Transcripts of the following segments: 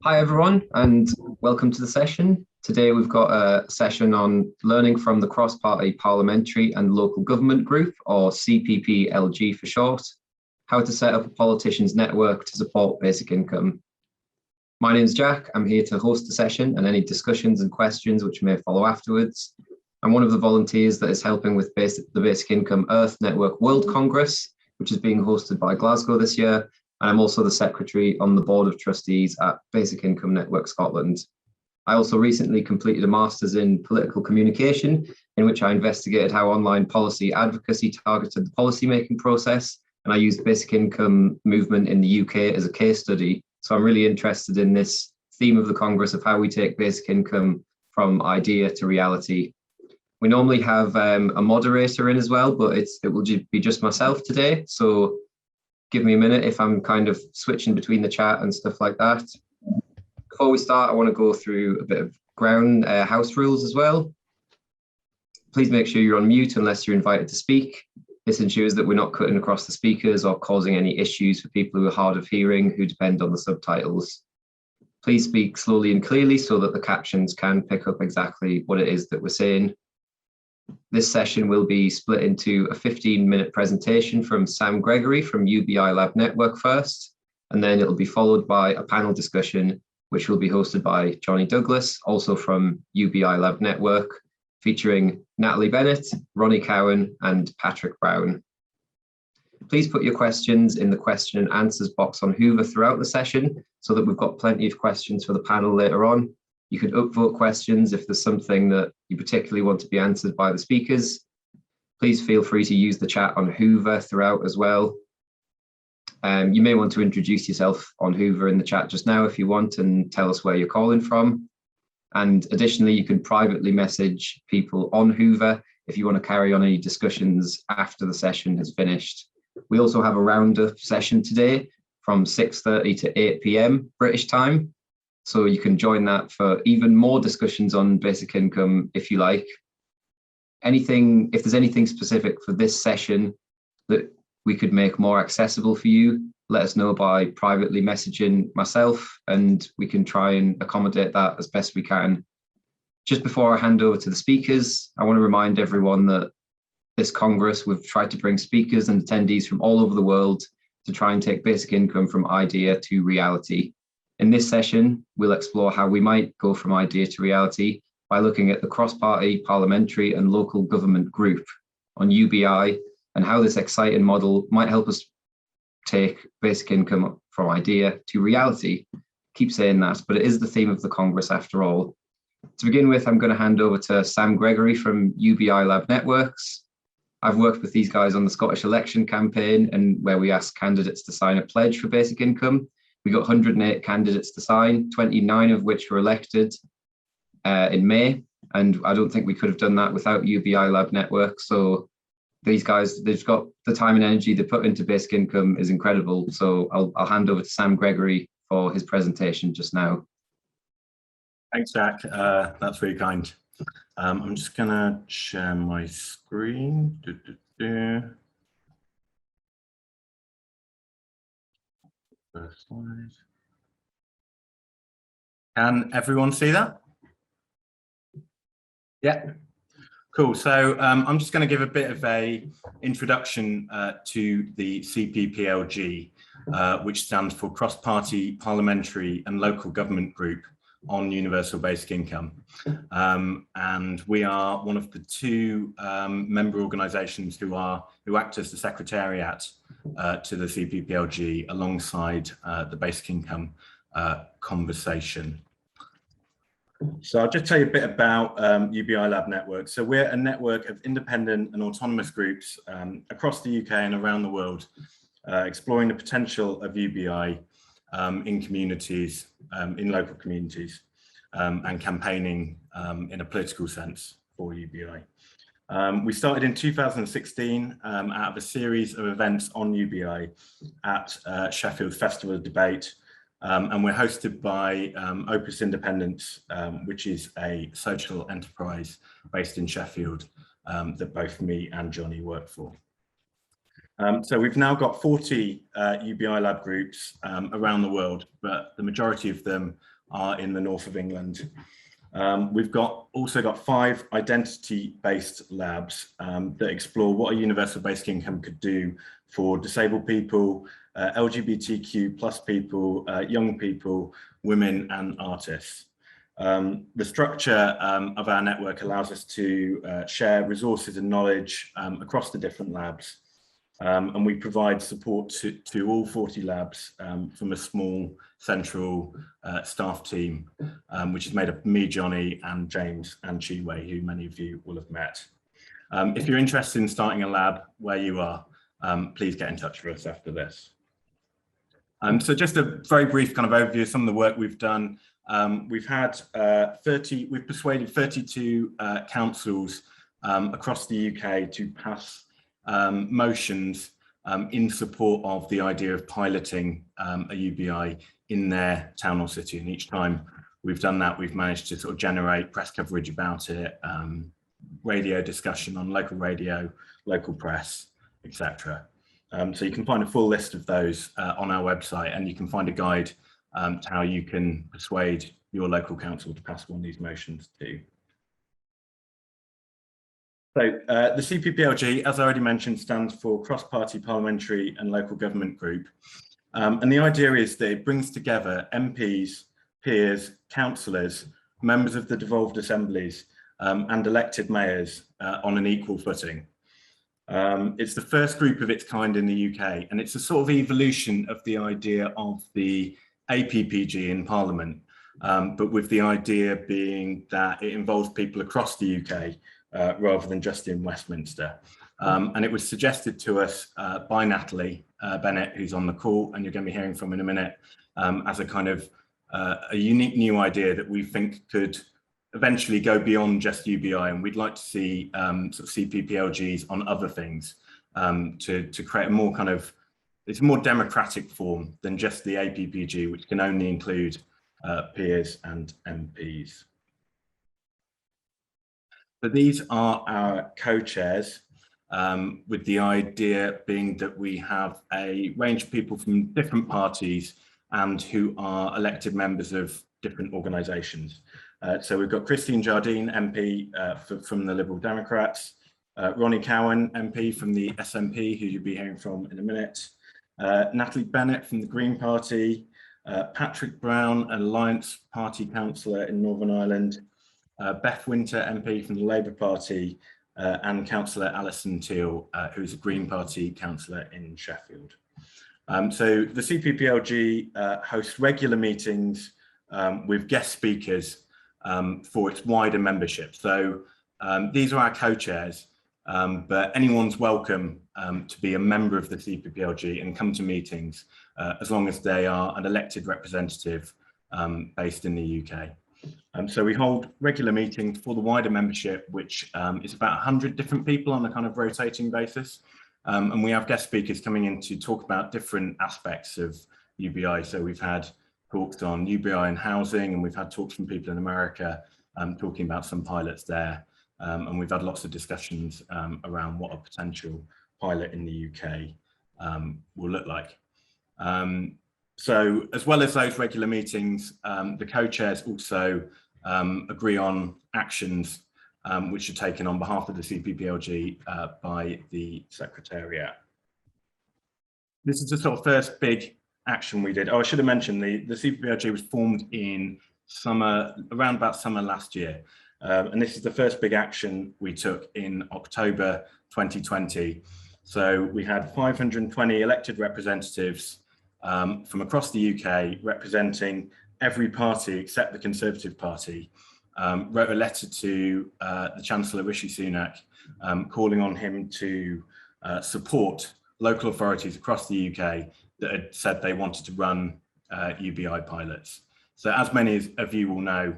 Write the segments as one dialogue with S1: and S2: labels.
S1: Hi everyone, and welcome to the session. Today we've got a session on learning from the Cross-Party Parliamentary and Local Government Group, or Cpplg for short, how to set up a politicians network to support basic income. My name is Jack. I'm here to host the session and any discussions and questions which may follow afterwards. I'm one of the volunteers that is helping with the Basic Income Earth Network World Congress, which is being hosted by Glasgow this year. And I'm also the secretary on the board of trustees at Basic Income Network Scotland. I also recently completed a master's in political communication, in which I investigated how online policy advocacy targeted the policymaking process. And I used basic income movement in the UK as a case study. So I'm really interested in this theme of the Congress of how we take basic income from idea to reality. We normally have a moderator in as well, but it will be just myself today. So give me a minute if I'm kind of switching between the chat and stuff like that. Before we start, I want to go through a bit of ground house rules as well. Please make sure you're on mute unless you're invited to speak. This ensures that we're not cutting across the speakers or causing any issues for people who are hard of hearing who depend on the subtitles. Please speak slowly and clearly so that the captions can pick up exactly what it is that we're saying. This session will be split into a 15-minute presentation from Sam Gregory from UBI Lab Network first, and then it'll be followed by a panel discussion, which will be hosted by Johnny Douglas, also from UBI Lab Network, featuring Natalie Bennett, Ronnie Cowan, and Patrick Brown. Please put your questions in the question and answers box on Hoover throughout the session so that we've got plenty of questions for the panel later on. You can upvote questions if there's something that you particularly want to be answered by the speakers. Please feel free to use the chat on Hoover throughout as well. You may want to introduce yourself on Hoover in the chat just now if you want and tell us where you're calling from. And additionally, you can privately message people on Hoover if you want to carry on any discussions after the session has finished. We also have a roundup session today from 6:30 to 8 p.m. British time. So you can join that for even more discussions on basic income if you like. If there's anything specific for this session that we could make more accessible for you, let us know by privately messaging myself and we can try and accommodate that as best we can. Just before I hand over to the speakers, I want to remind everyone that this Congress, we've tried to bring speakers and attendees from all over the world to try and take basic income from idea to reality. In this session, we'll explore how we might go from idea to reality by looking at the cross-party parliamentary and local government group on UBI and how this exciting model might help us take basic income from idea to reality. Keep saying that, but it is the theme of the Congress after all. To begin with, I'm going to hand over to Sam Gregory from UBI Lab Networks. I've worked with these guys on the Scottish election campaign and where we asked candidates to sign a pledge for basic income. We got 108 candidates to sign, 29 of which were elected in May. And I don't think we could have done that without UBI Lab Network. So these guys, they've got the time and energy they put into basic income is incredible. So I'll hand over to Sam Gregory for his presentation just now.
S2: Thanks, Jack. That's really kind. I'm just going to share my screen. First slide. Can everyone see that? Yeah, cool. So I'm just going to give a bit of a introduction to the Cpplg, which stands for Cross-Party Parliamentary and Local Government Group on Universal Basic Income. And we are one of the two member organisations who act as the secretariat to the Cpplg alongside the Basic Income conversation. So I'll just tell you a bit about UBI Lab Network. So we're a network of independent and autonomous groups across the UK and around the world, exploring the potential of UBI in communities, in local communities, and campaigning in a political sense for UBI. We started in 2016 out of a series of events on UBI at Sheffield Festival of Debate, and we're hosted by Opus Independence, which is a social enterprise based in Sheffield that both me and Johnny work for. So we've now got 40 UBI lab groups around the world, but the majority of them are in the north of England. We've also got 5 identity-based labs that explore what a universal basic income could do for disabled people, LGBTQ plus people, young people, women and artists. The structure of our network allows us to share resources and knowledge across the different labs. And we provide support to all 40 labs from a small central staff team, which is made up of me, Johnny, and James and Chiwei, who many of you will have met. If you're interested in starting a lab where you are, please get in touch with us after this. So just a very brief kind of overview of some of the work we've done. We've persuaded 32 councils across the UK to pass motions in support of the idea of piloting a UBI in their town or city. And each time we've done that, we've managed to sort of generate press coverage about it, radio discussion on local radio, local press, etc. So you can find a full list of those on our website, and you can find a guide to how you can persuade your local council to pass one of these motions too. So the Cpplg, as I already mentioned, stands for Cross-Party Parliamentary and Local Government Group. And the idea is that it brings together MPs, peers, councillors, members of the devolved assemblies and elected mayors on an equal footing. It's the first group of its kind in the UK, and it's a sort of evolution of the idea of the APPG in Parliament, but with the idea being that it involves people across the UK rather than just in Westminster. And it was suggested to us by Natalie Bennett, who's on the call, and you're going to be hearing from in a minute, as a kind of a unique new idea that we think could eventually go beyond just UBI, and we'd like to see sort of Cpplgs on other things to create a more kind of, it's a more democratic form than just the APPG, which can only include peers and MPs. So these are our co-chairs, with the idea being that we have a range of people from different parties and who are elected members of different organisations. So we've got Christine Jardine, MP from the Liberal Democrats, Ronnie Cowan, MP from the SNP, who you'll be hearing from in a minute, Natalie Bennett from the Green Party, Patrick Brown, an Alliance Party councillor in Northern Ireland, Beth Winter, MP from the Labour Party, and Councillor Alison Teal, who is a Green Party councillor in Sheffield. So the Cpplg hosts regular meetings with guest speakers for its wider membership. So these are our co-chairs, but anyone's welcome to be a member of the Cpplg and come to meetings as long as they are an elected representative based in the UK. So we hold regular meetings for the wider membership, which is about 100 different people on a kind of rotating basis. And we have guest speakers coming in to talk about different aspects of UBI. So we've had talks on UBI and housing, and we've had talks from people in America talking about some pilots there. And we've had lots of discussions around what a potential pilot in the UK will look like. So as well as those regular meetings, the co-chairs also agree on actions which are taken on behalf of the Cpplg by the Secretariat. This is the sort of first big action we did. Oh, I should have mentioned the Cpplg was formed in summer, around about summer last year. And this is the first big action we took in October 2020. So we had 520 elected representatives from across the UK representing every party except the Conservative Party, wrote a letter to the Chancellor Rishi Sunak calling on him to support local authorities across the UK that had said they wanted to run UBI pilots. So as many of you will know,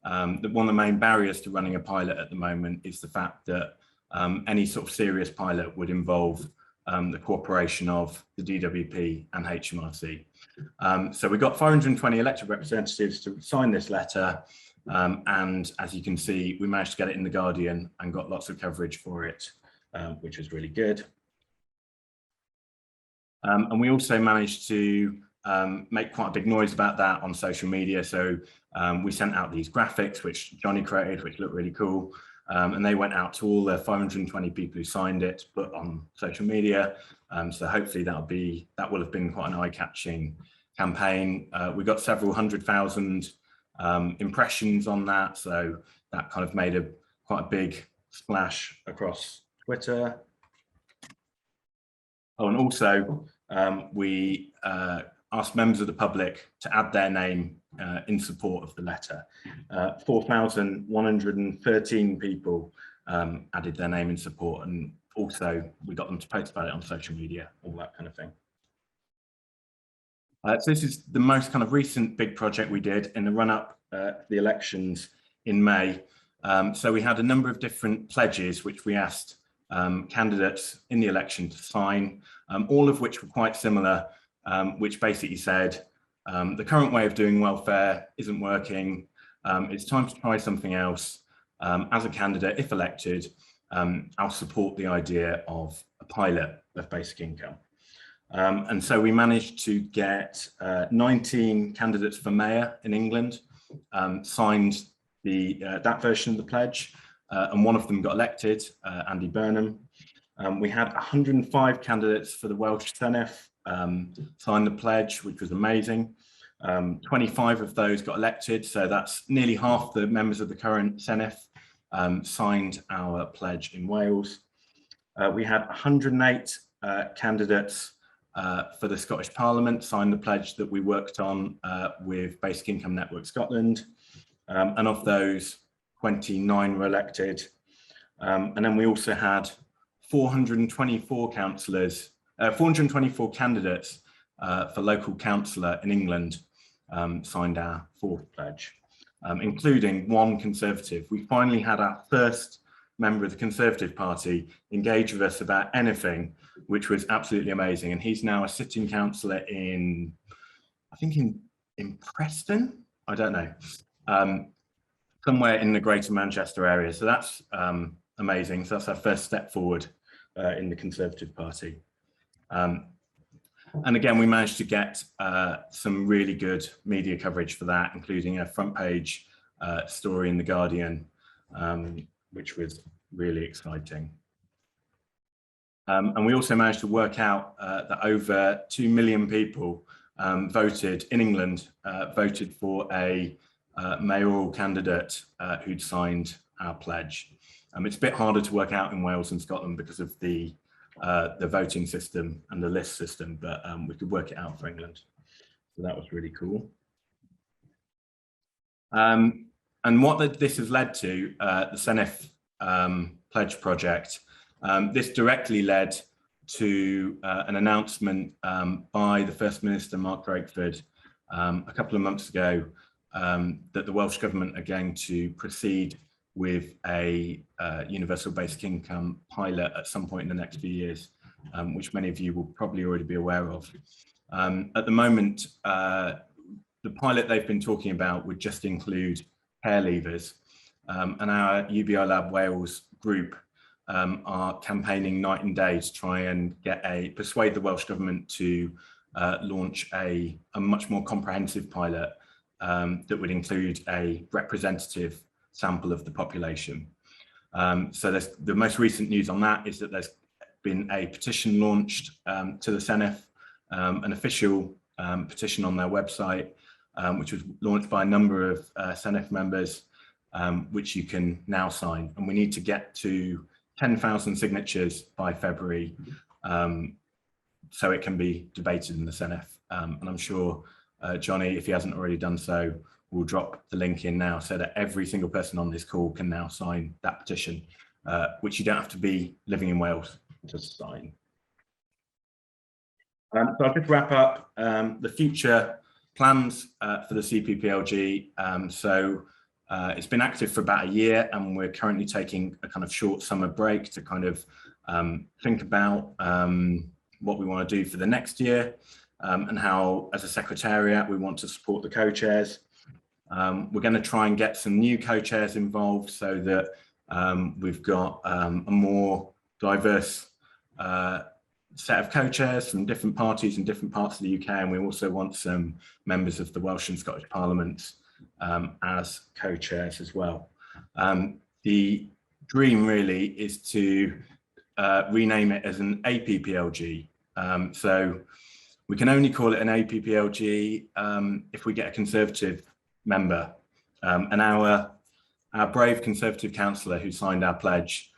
S2: that one of the main barriers to running a pilot at the moment is the fact that any sort of serious pilot would involve the cooperation of the DWP and HMRC. So we got 520 elected representatives to sign this letter, and as you can see, we managed to get it in the Guardian and got lots of coverage for it, which was really good. And we also managed to make quite a big noise about that on social media. So we sent out these graphics, which Johnny created, which looked really cool. And they went out to all the 520 people who signed it, put on social media. So hopefully that will have been quite an eye-catching campaign. We got several 100,000 impressions on that. So that kind of made quite a big splash across Twitter. Oh, and also we asked members of the public to add their name in support of the letter. 4,113 people added their name in support, and also we got them to post about it on social media, all that kind of thing. So this is the most kind of recent big project we did in the run-up to the elections in May. So we had a number of different pledges which we asked candidates in the election to sign, all of which were quite similar, which basically said the current way of doing welfare isn't working. It's time to try something else. As a candidate, if elected, I'll support the idea of a pilot of basic income. And so we managed to get 19 candidates for mayor in England signed that version of the pledge, and one of them got elected, Andy Burnham. We had 105 candidates for the Welsh Senedd sign the pledge, which was amazing. 25 of those got elected, so that's nearly half the members of the current Senedd signed our pledge in Wales. We had 108 candidates for the Scottish Parliament sign the pledge that we worked on with Basic Income Network Scotland, and of those, 29 were elected. And then we also had 424 candidates for local councillor in England signed our fourth pledge, including one Conservative. We finally had our first member of the Conservative Party engage with us about anything, which was absolutely amazing. And he's now a sitting councillor in, I think in Preston, I don't know, somewhere in the Greater Manchester area. So that's amazing. So that's our first step forward in the Conservative Party. And again, we managed to get some really good media coverage for that, including a front page story in The Guardian, which was really exciting. And we also managed to work out that over 2 million people voted in England, voted for a mayoral candidate who'd signed our pledge. It's a bit harder to work out in Wales and Scotland because of the voting system and the list system, but we could work it out for England. So that was really cool. And what this has led to, the Senedd pledge project, this directly led to an announcement by the First Minister, Mark Drakeford, a couple of months ago, that the Welsh Government are going to proceed with a universal basic income pilot at some point in the next few years, which many of you will probably already be aware of. At the moment, the pilot they've been talking about would just include care leavers, and our UBI Lab Wales group are campaigning night and day to try and persuade the Welsh Government to launch a much more comprehensive pilot that would include a representative sample of the population. So the most recent news on that is that there's been a petition launched to the Senedd, an official petition on their website, which was launched by a number of Senedd members, which you can now sign. And we need to get to 10,000 signatures by February, so it can be debated in the Senedd. And I'm sure Johnny, if he hasn't already done so, will drop the link in now so that every single person on this call can now sign that petition, which you don't have to be living in Wales to sign. So I'll just wrap up the future plans for the Cpplg. It's been active for about a year, and we're currently taking a kind of short summer break to kind of think about what we want to do for the next year, and how, as a secretariat, we want to support the co-chairs. We're going to try and get some new co-chairs involved so that we've got a more diverse set of co-chairs from different parties in different parts of the UK, and we also want some members of the Welsh and Scottish Parliaments as co-chairs as well. The dream really is to rename it as an APPLG. So we can only call it an APPLG if we get a Conservative member. And our brave Conservative councillor who signed our pledge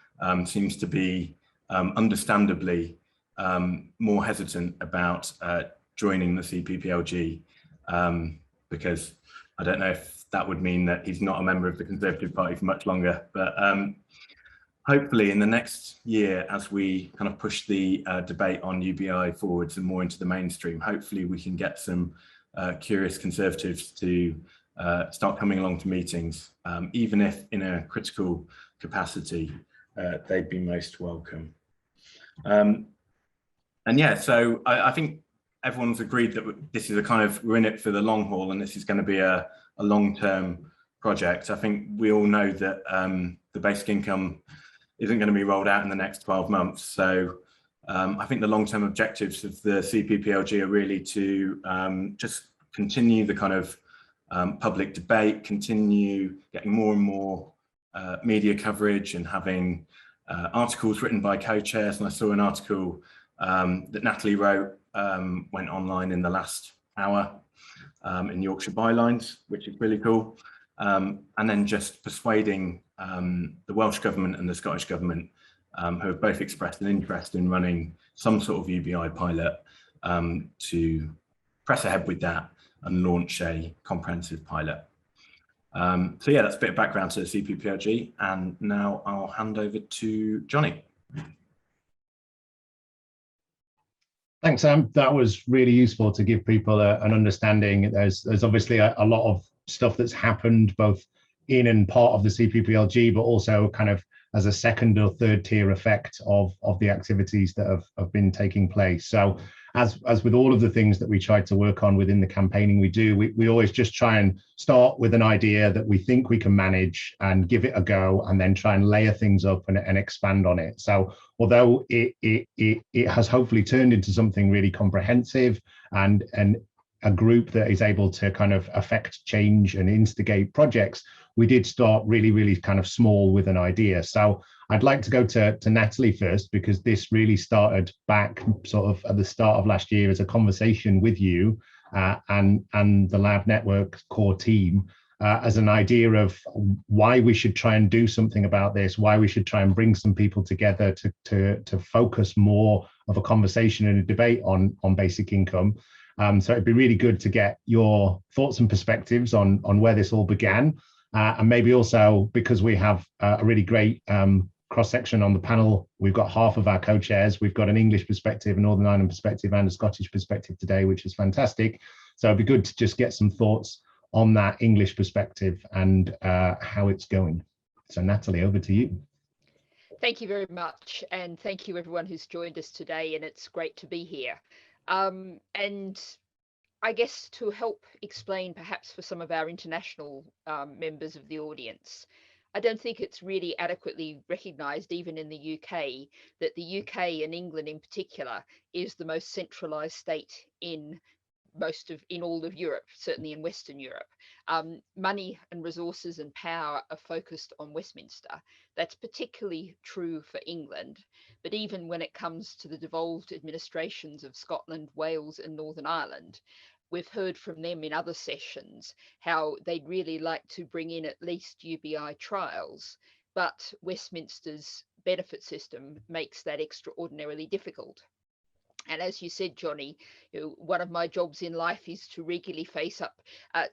S2: seems to be understandably more hesitant about joining the CPPLG because I don't know if that would mean that he's not a member of the Conservative Party for much longer. But hopefully in the next year, as we kind of push the debate on UBI forwards and more into the mainstream, hopefully we can get some curious Conservatives to start coming along to meetings, even if in a critical capacity, they'd be most welcome. And yeah, so I think everyone's agreed that this is a kind of, we're in it for the long haul, and this is going to be a long-term project. I think we all know that the basic income isn't going to be rolled out in the next 12 months. So I think the long-term objectives of the CPPLG are really to just continue the kind of public debate, continue getting more and more media coverage and having articles written by co-chairs. And I saw an article that Natalie wrote, went online in the last hour in Yorkshire Bylines, which is really cool. And then just persuading the Welsh government and the Scottish government, who have both expressed an interest in running some sort of UBI pilot, to press ahead with that and launch a comprehensive pilot. So yeah, that's a bit of background to the CPPLG, and now I'll hand over to Johnny.
S3: Thanks, Sam. That was really useful to give people an understanding. There's obviously a lot of stuff that's happened both in and part of the CPPLG, but also kind of as a second or third tier effect of the activities that have been taking place. So as with all of the things that we try to work on within the campaigning we always just try and start with an idea that we think we can manage and give it a go, and then try and layer things up and expand on it. So although it has hopefully turned into something really comprehensive and a group that is able to kind of affect change and instigate projects, we did start really kind of small with an idea. So I'd like to go to Natalie first, because this really started back sort of at the start of last year as a conversation with you and the Lab Network core team as an idea of why we should try and do something about this, why we should try and bring some people together to focus more of a conversation and a debate on basic income. So it'd be really good to get your thoughts and perspectives on where this all began. And maybe also, because we have a really great cross-section on the panel, we've got half of our co-chairs, we've got an English perspective, a Northern Ireland perspective, and a Scottish perspective today, which is fantastic. So it'd be good to just get some thoughts on that English perspective and how it's going. So Natalie, over to you.
S4: Thank you very much, and thank you everyone who's joined us today, and it's great to be here. And I guess to help explain perhaps for some of our international members of the audience, I don't think it's really adequately recognised, even in the UK, that the UK and England in particular is the most centralised state in all of Europe, certainly in Western Europe. Money and resources and power are focused on Westminster. That's particularly true for England. But even when it comes to the devolved administrations of Scotland, Wales and Northern Ireland, we've heard from them in other sessions how they'd really like to bring in at least UBI trials, but Westminster's benefit system makes that extraordinarily difficult. And as you said, Johnny, one of my jobs in life is to regularly face up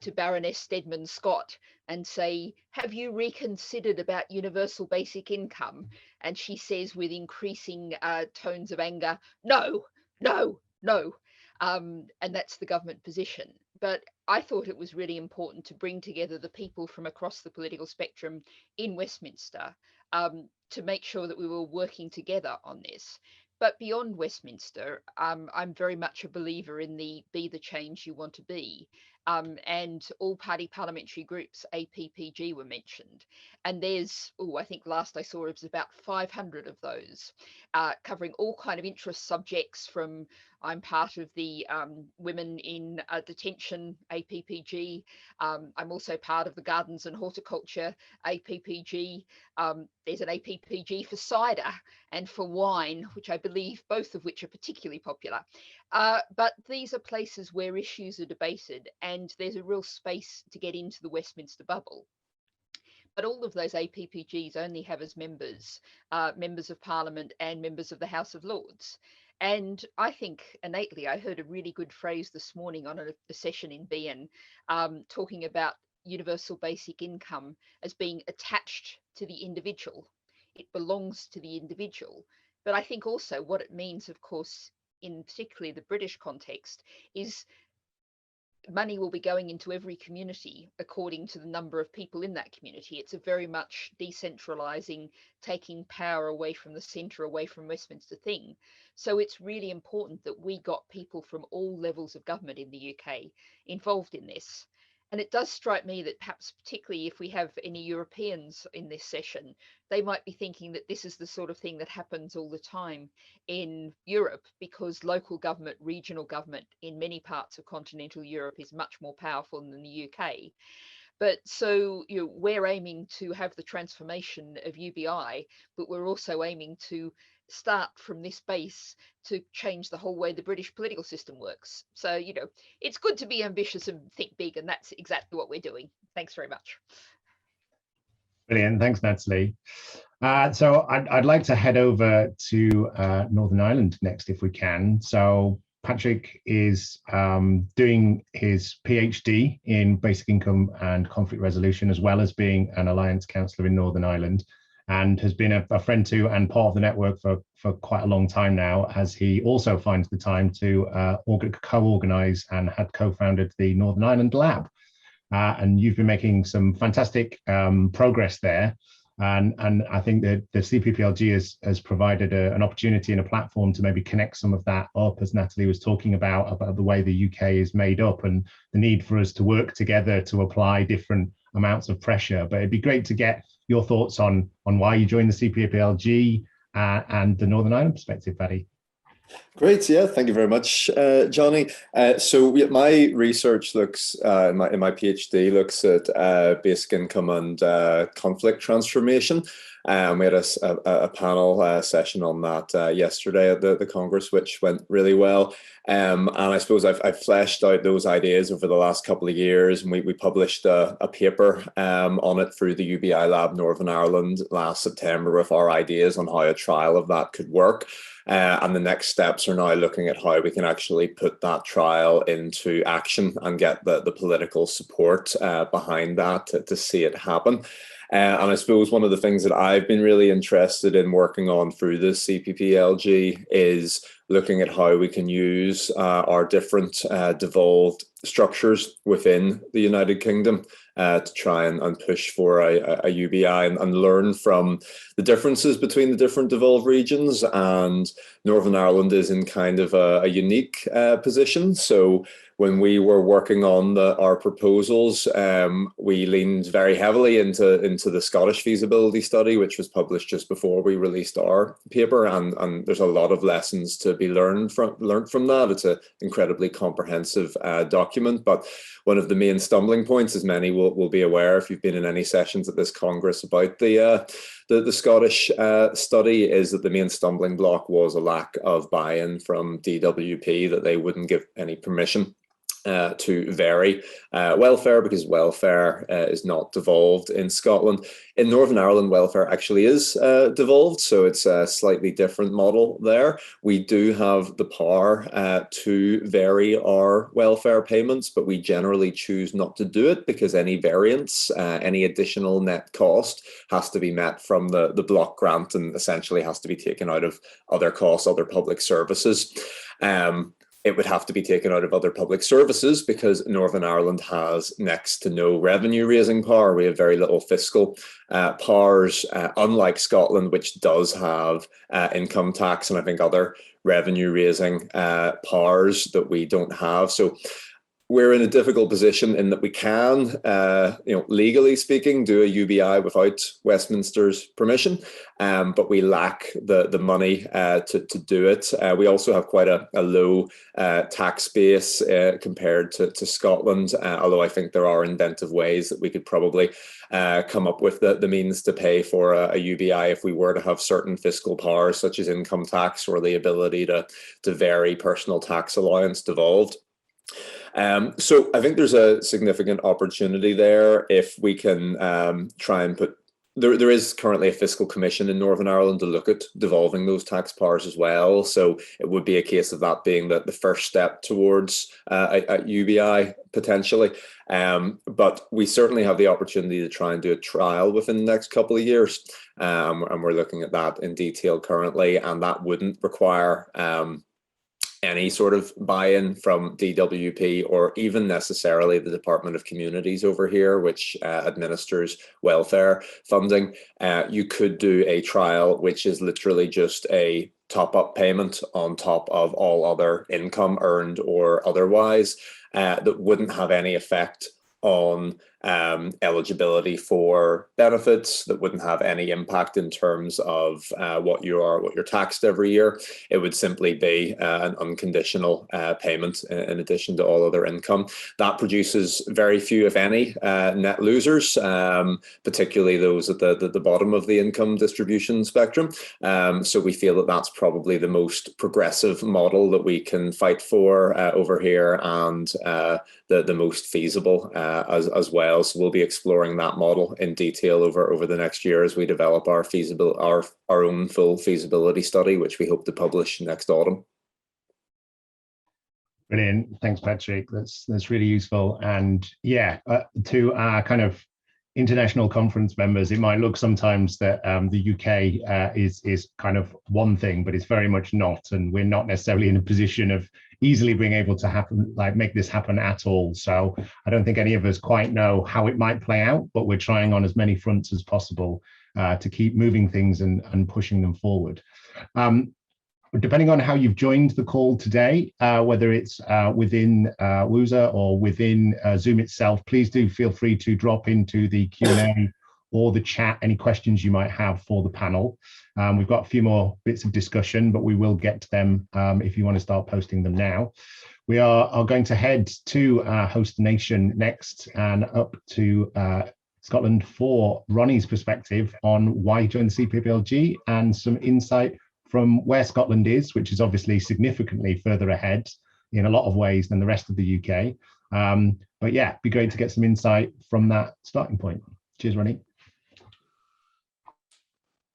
S4: to Baroness Stedman Scott and say, have you reconsidered about universal basic income? And she says with increasing tones of anger, no, no, no. And that's the government position. But I thought it was really important to bring together the people from across the political spectrum in Westminster to make sure that we were working together on this. But beyond Westminster, I'm very much a believer in the be the change you want to be. And all party parliamentary groups, APPG, were mentioned. And there's, I think last I saw it was about 500 of those, covering all kind of interest subjects from, I'm part of the Women in Detention APPG. I'm also part of the Gardens and Horticulture APPG. There's an APPG for cider and for wine, which I believe both of which are particularly popular. But these are places where issues are debated, and there's a real space to get into the Westminster bubble. But all of those APPGs only have as members, members of Parliament and members of the House of Lords. And I think innately, I heard a really good phrase this morning on a session in BN talking about universal basic income as being attached to the individual. It belongs to the individual. But I think also what it means, of course, in particularly the British context, is money will be going into every community according to the number of people in that community. It's a very much decentralizing, taking power away from the centre, away from Westminster thing. So it's really important that we got people from all levels of government in the UK involved in this. And it does strike me that perhaps particularly if we have any Europeans in this session, they might be thinking that this is the sort of thing that happens all the time in Europe, because local government, regional government in many parts of continental Europe is much more powerful than the UK. But so we're aiming to have the transformation of UBI, but we're also aiming to start from this base to change the whole way the British political system works. So, it's good to be ambitious and think big, and that's exactly what we're doing. Thanks very much.
S3: Brilliant. Thanks, Natalie. So I'd like to head over to Northern Ireland next, if we can. So Patrick is doing his PhD in basic income and conflict resolution, as well as being an Alliance councillor in Northern Ireland, and has been a friend to and part of the network for quite a long time now, as he also finds the time to co-organise and had co-founded the Northern Ireland Lab. And you've been making some fantastic progress there. And I think that the Cpplg has provided an opportunity and a platform to maybe connect some of that up, as Natalie was talking about the way the UK is made up and the need for us to work together to apply different amounts of pressure. But it'd be great to get your thoughts on why you joined the Cpplg and the Northern Ireland perspective, Paddy.
S5: Great, yeah, thank you very much, Johnny. So my research looks, in my PhD, looks at basic income and conflict transformation. We had a panel session on that yesterday at the Congress, which went really well. And I suppose I've fleshed out those ideas over the last couple of years, and we published a paper on it through the UBI Lab Northern Ireland last September with our ideas on how a trial of that could work. And the next steps are now looking at how we can actually put that trial into action and get the political support behind that to see it happen. And I suppose one of the things that I've been really interested in working on through the Cpplg is looking at how we can use our different devolved structures within the United Kingdom to try and push for a UBI and learn from the differences between the different devolved regions. And Northern Ireland is in kind of a unique position. So when we were working on our proposals, we leaned very heavily into the Scottish feasibility study, which was published just before we released our paper. And there's a lot of lessons to be learned from that. It's an incredibly comprehensive document. But one of the main stumbling points, as many will be aware if you've been in any sessions at this Congress about the Scottish study, is that the main stumbling block was a lack of buy-in from DWP, that they wouldn't give any permission to vary welfare, because welfare is not devolved in Scotland. In Northern Ireland, welfare actually is devolved, so it's a slightly different model there. We do have the power to vary our welfare payments, but we generally choose not to do it because any variance, any additional net cost has to be met from the block grant and essentially has to be taken out of other costs, other public services. it would have to be taken out of other public services because Northern Ireland has next to no revenue raising power. We have very little fiscal powers, unlike Scotland, which does have income tax and I think other revenue raising powers that we don't have. So we're in a difficult position in that we can, legally speaking, do a UBI without Westminster's permission, but we lack the money to do it. We also have quite a low tax base compared to Scotland, although I think there are inventive ways that we could probably come up with the means to pay for a UBI if we were to have certain fiscal powers, such as income tax or the ability to vary personal tax allowance devolved. So I think there's a significant opportunity there if we can try and put, there is currently a fiscal commission in Northern Ireland to look at devolving those tax powers as well. So it would be a case of that being the first step towards a UBI potentially. But we certainly have the opportunity to try and do a trial within the next couple of years. And we're looking at that in detail currently, and that wouldn't require any sort of buy-in from DWP or even necessarily the Department of Communities over here, which administers welfare funding. You could do a trial which is literally just a top-up payment on top of all other income earned or otherwise that wouldn't have any effect on eligibility for benefits, that wouldn't have any impact in terms of what you're taxed every year. It would simply be an unconditional payment in addition to all other income. That produces very few, if any, net losers, particularly those at the bottom of the income distribution spectrum. So we feel that that's probably the most progressive model that we can fight for over here, and the most feasible as well. So we'll be exploring that model in detail over the next year as we develop our own full feasibility study, which we hope to publish next autumn.
S3: Brilliant, thanks, Patrick. That's really useful. And yeah, to our kind of international conference members, it might look sometimes that the UK is kind of one thing, but it's very much not, and we're not necessarily in a position of easily being able to make this happen at all. So I don't think any of us quite know how it might play out, but we're trying on as many fronts as possible to keep moving things and pushing them forward. Depending on how you've joined the call today, whether it's within WUSA or within Zoom itself, please do feel free to drop into the Q&A or the chat any questions you might have for the panel. We've got a few more bits of discussion, but we will get to them if you want to start posting them now. We are going to head to our host nation next and up to Scotland for Ronnie's perspective on why he joined the Cpplg and some insight from where Scotland is, which is obviously significantly further ahead in a lot of ways than the rest of the UK. But yeah, it'd be great to get some insight from that starting point. Cheers, Ronnie.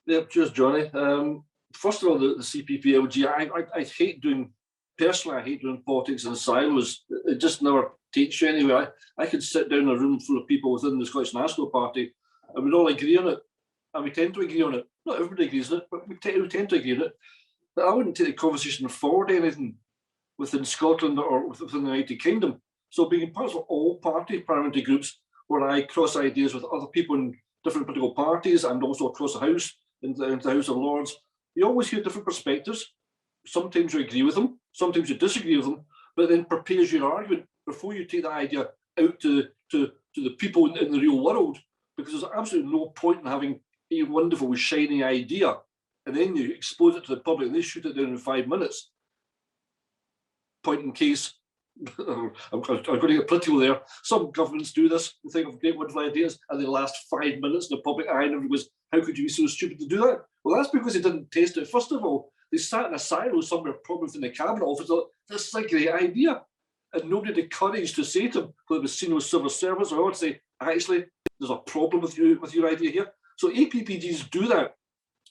S6: Yeah, cheers, Johnny. First of all, the Cpplg, I hate doing, personally, I hate doing politics in silos. It just never takes you anywhere. I could sit down in a room full of people within the Scottish National Party and we'd all agree on it. And we tend to agree on it. Not everybody agrees on it, but we tend to agree on it. But I wouldn't take the conversation forward anything within Scotland or within the United Kingdom. So being part of all party parliamentary groups where I cross ideas with other people in different political parties and also across the House, into the House of Lords, you always hear different perspectives. Sometimes you agree with them, sometimes you disagree with them, but then prepares your argument before you take that idea out to the people in the real world, because there's absolutely no point in having a wonderful, shiny idea, and then you expose it to the public and they shoot it down in 5 minutes. Point in case, I'm going to get political there. Some governments do this, they think of great wonderful ideas, and they last 5 minutes in the public eye, and everybody goes, how could you be so stupid to do that? Well, that's because they didn't taste it. First of all, they sat in a silo somewhere, probably within the cabinet office, thought, this is a great idea. And nobody had the courage to say to them, whether it was senior civil service, or I would say, actually, there's a problem with your idea here. So APPGs do that.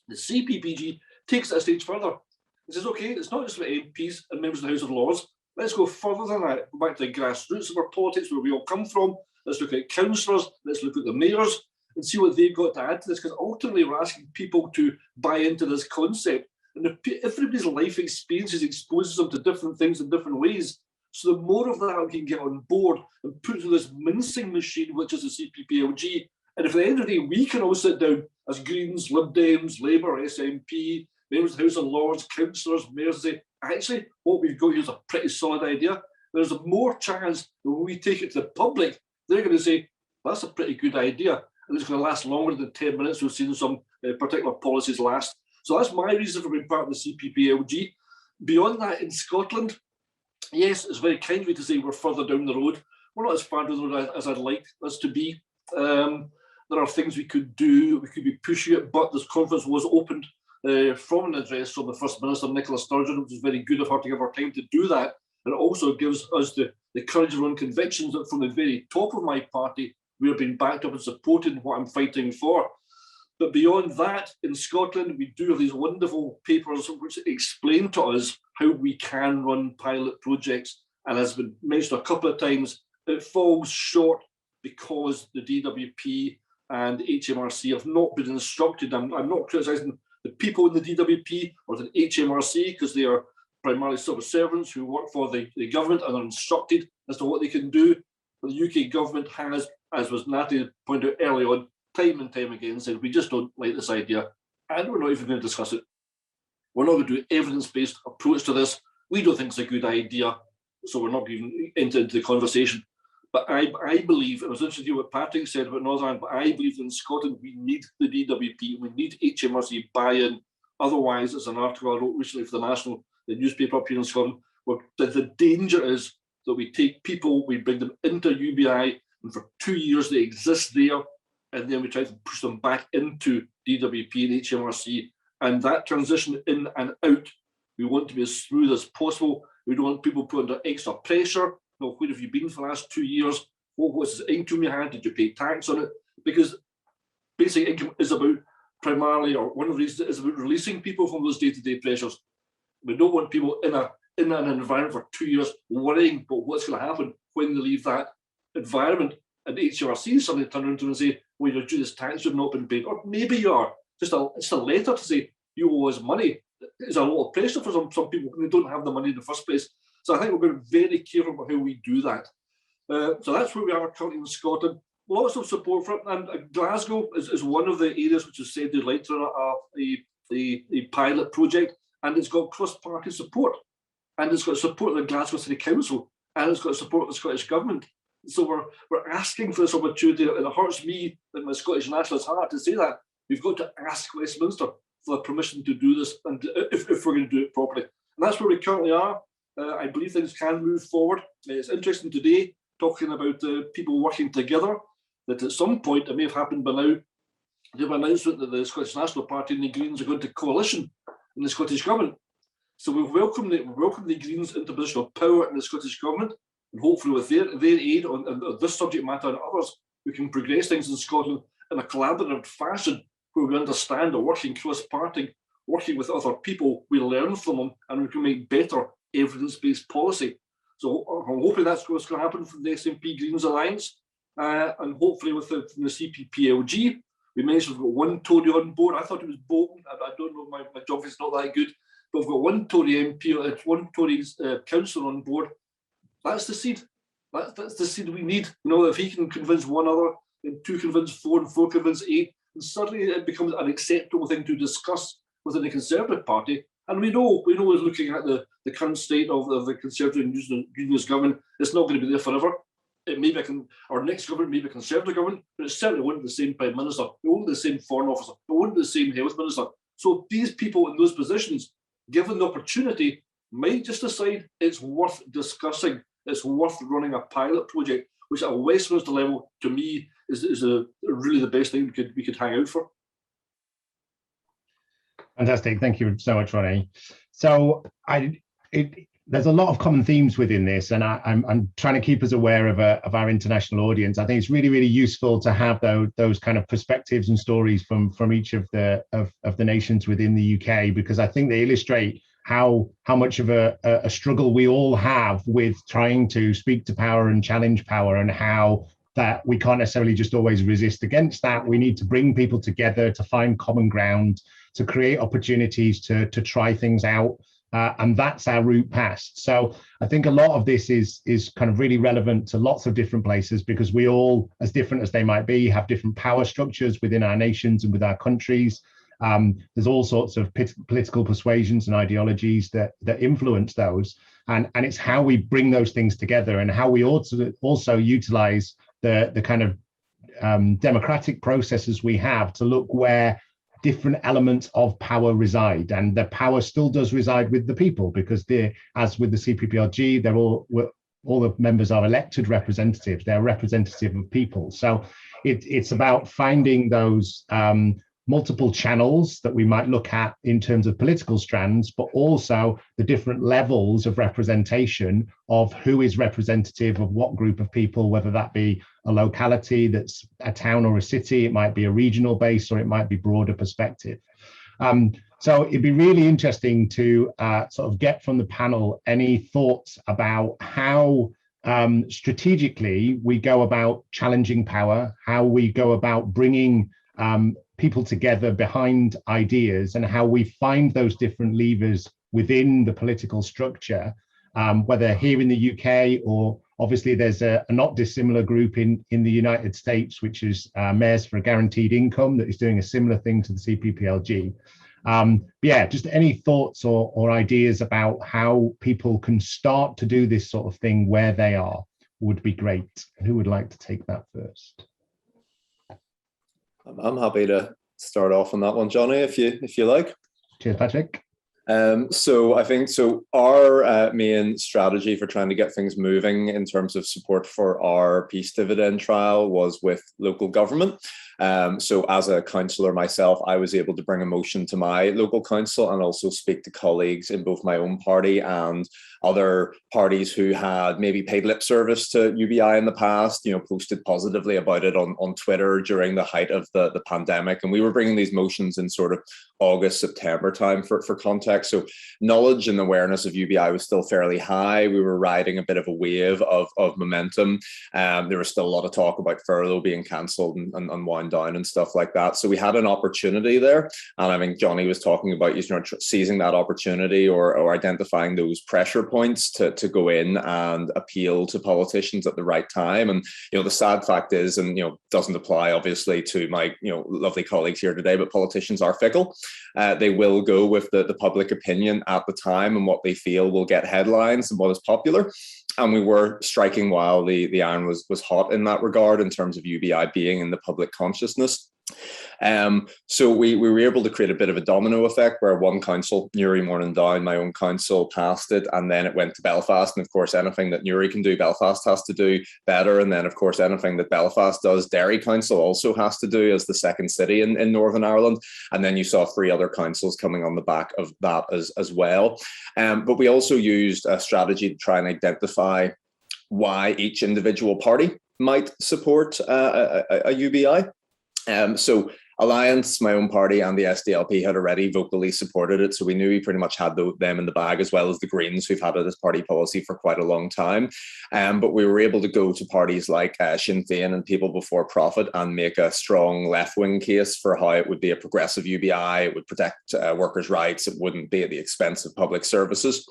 S6: The Cpplg takes it a stage further and says, okay, it's not just about MPs and members of the House of Lords. Let's go further than that. Go back to the grassroots of our politics, where we all come from. Let's look at councillors. Let's look at the mayors and see what they've got to add to this. Because ultimately, we're asking people to buy into this concept And everybody's life experiences exposes them to different things in different ways. So the more of that we can get on board and put through this mincing machine, which is the CPPLG, and if at the end of the day we can all sit down as Greens, Lib Dems, Labour, SNP, members of the House of Lords, councillors, mayors, say, actually, what we've got here is a pretty solid idea, there's a more chance that when we take it to the public, they're going to say, that's a pretty good idea. And it's going to last longer than 10 minutes. We've seen some particular policies last. So that's my reason for being part of the CPPLG. Beyond that, in Scotland, yes, it's very kind of you to say we're further down the road. We're not as far down the road as I'd like us to be. There are things we could do, we could be pushing it, but this conference was opened from an address from the First Minister, Nicola Sturgeon, which is very good of her to give her time to do that. And it also gives us the courage of our own convictions that from the very top of my party, we are being backed up and supported in what I'm fighting for. But beyond that, in Scotland, we do have these wonderful papers which explain to us how we can run pilot projects. And as been mentioned a couple of times, it falls short because the DWP and HMRC have not been instructed. I'm not criticising the people in the DWP or the HMRC because they are primarily civil servants who work for the government and are instructed as to what they can do. But the UK government has, as was Natalie pointed out early on, time and time again said, we just don't like this idea and we're not even going to discuss it. We're not going to do an evidence-based approach to this. We don't think it's a good idea, so we're not even into the conversation. But I believe, it was interesting to hear what Patrick said about Northern Ireland, but I believe in Scotland we need the DWP, we need HMRC buy-in. Otherwise, as an article I wrote recently for the newspaper up here in Scotland, where the danger is that we take people, we bring them into UBI, and for 2 years they exist there, and then we try to push them back into DWP and HMRC. And that transition in and out, we want to be as smooth as possible. We don't want people put under extra pressure. Well, where have you been for the last 2 years? What was the income you had? Did you pay tax on it? Because basic income is about primarily, or one of the reasons is about releasing people from those day-to-day pressures. We don't want people in an environment for 2 years worrying about what's going to happen when they leave that environment. And HMRC suddenly turn around to them and say, well, you're due this tax, you've not been paid. Or maybe you are. Just a letter to say you owe us money. It's a lot of pressure for some people when they don't have the money in the first place. So I think we're going to be very careful about how we do that. So that's where we are currently in Scotland. Lots of support for it. And Glasgow is one of the areas which has said they'd like to run a pilot project. And it's got cross-party support. And it's got support of the Glasgow City Council. And it's got support of the Scottish Government. So we're asking for this opportunity. And it hurts me, like my Scottish nationalist heart, to say that. We've got to ask Westminster for the permission to do this, and if we're going to do it properly. And that's where we currently are. I believe things can move forward. It's interesting today, talking about people working together, that at some point, it may have happened by now, they've announced that the Scottish National Party and the Greens are going to coalition in the Scottish Government. So we've welcomed the Greens into a position of power in the Scottish Government, and hopefully with their aid on this subject matter and others, we can progress things in Scotland in a collaborative fashion where we understand the working cross-party, working with other people, we learn from them, and we can make better evidence-based policy. So I'm hoping that's what's going to happen from the SNP Greens Alliance, and hopefully with the CPPLG. We mentioned we've got one Tory on board. I thought it was Bolton. I don't know, my geography is not that good, but we've got one Tory MP, one Tory councillor on board. That's the seed. That's the seed we need. You know, if he can convince one other, then two convince four, and four convince eight, and suddenly it becomes an acceptable thing to discuss within the Conservative Party. And we know is looking at the current state of the Conservative and Unionist government, it's not going to be there forever. It may be our next government may be a Conservative government, but it certainly won't be the same Prime Minister, it won't be the same Foreign Officer, it won't be the same Health Minister. So these people in those positions, given the opportunity, might just decide it's worth discussing, it's worth running a pilot project, which at a Westminster level, to me, is really the best thing we could hang out for.
S3: Fantastic, thank you so much, Ronnie. So there's a lot of common themes within this, and I'm trying to keep us aware of our international audience. I think it's really, really useful to have those kind of perspectives and stories from each of the nations within the UK, because I think they illustrate how much of a struggle we all have with trying to speak to power and challenge power, and how that we can't necessarily just always resist against that. We need to bring people together to find common ground, to create opportunities to try things out. And that's our route past. So I think a lot of this is kind of really relevant to lots of different places, because we all, as different as they might be, have different power structures within our nations and with our countries. There's all sorts of political persuasions and ideologies that influence those. And it's how we bring those things together, and how we also utilize the kind of democratic processes we have to look where different elements of power reside. And the power still does reside with the people, because as with the Cpplg, they're all the members are elected representatives. They're representative of people. So it's about finding those multiple channels that we might look at in terms of political strands, but also the different levels of representation of who is representative of what group of people, whether that be a locality that's a town or a city, it might be a regional base, or it might be broader perspective. So it'd be really interesting to sort of get from the panel any thoughts about how strategically we go about challenging power, how we go about bringing people together behind ideas, and how we find those different levers within the political structure, whether here in the UK, or obviously there's a not dissimilar group in the United States, which is Mayors for a Guaranteed Income, that is doing a similar thing to the Cpplg. Yeah, just any thoughts or ideas about how people can start to do this sort of thing where they are would be great. Who would like to take that first?
S5: I'm happy to start off on that one, Johnny, if you like.
S3: Cheers, Patrick.
S5: So I think our main strategy for trying to get things moving in terms of support for our peace dividend trial was with local government. So as a councillor myself, I was able to bring a motion to my local council and also speak to colleagues in both my own party and other parties who had maybe paid lip service to UBI in the past, posted positively about it on Twitter during the height of the pandemic. And we were bringing these motions in sort of August, September time for context. So knowledge and awareness of UBI was still fairly high. We were riding a bit of a wave of momentum. There was still a lot of talk about furlough being cancelled and wound down and stuff like that. So we had an opportunity there. And I think Johnny was talking about seizing that opportunity or identifying those pressure points to go in and appeal to politicians at the right time. And the sad fact is, and doesn't apply obviously to my lovely colleagues here today, but politicians are fickle. They will go with the public opinion at the time and what they feel will get headlines and what is popular. And we were striking while the iron was hot in that regard, in terms of UBI being in the public consciousness. So we were able to create a bit of a domino effect, where one council, Newry, Morningdown, my own council, passed it, and then it went to Belfast. And of course, anything that Newry can do, Belfast has to do better. And then of course, anything that Belfast does, Derry Council also has to do as the second city in Northern Ireland. And then you saw 3 other councils coming on the back of that as well. But we also used a strategy to try and identify why each individual party might support a UBI. So Alliance, my own party, and the SDLP had already vocally supported it. So we knew we pretty much had them in the bag, as well as the Greens, who've had it as party policy for quite a long time. But we were able to go to parties like Sinn Féin and People Before Profit and make a strong left-wing case for how it would be a progressive UBI, it would protect workers' rights, it wouldn't be at the expense of public services.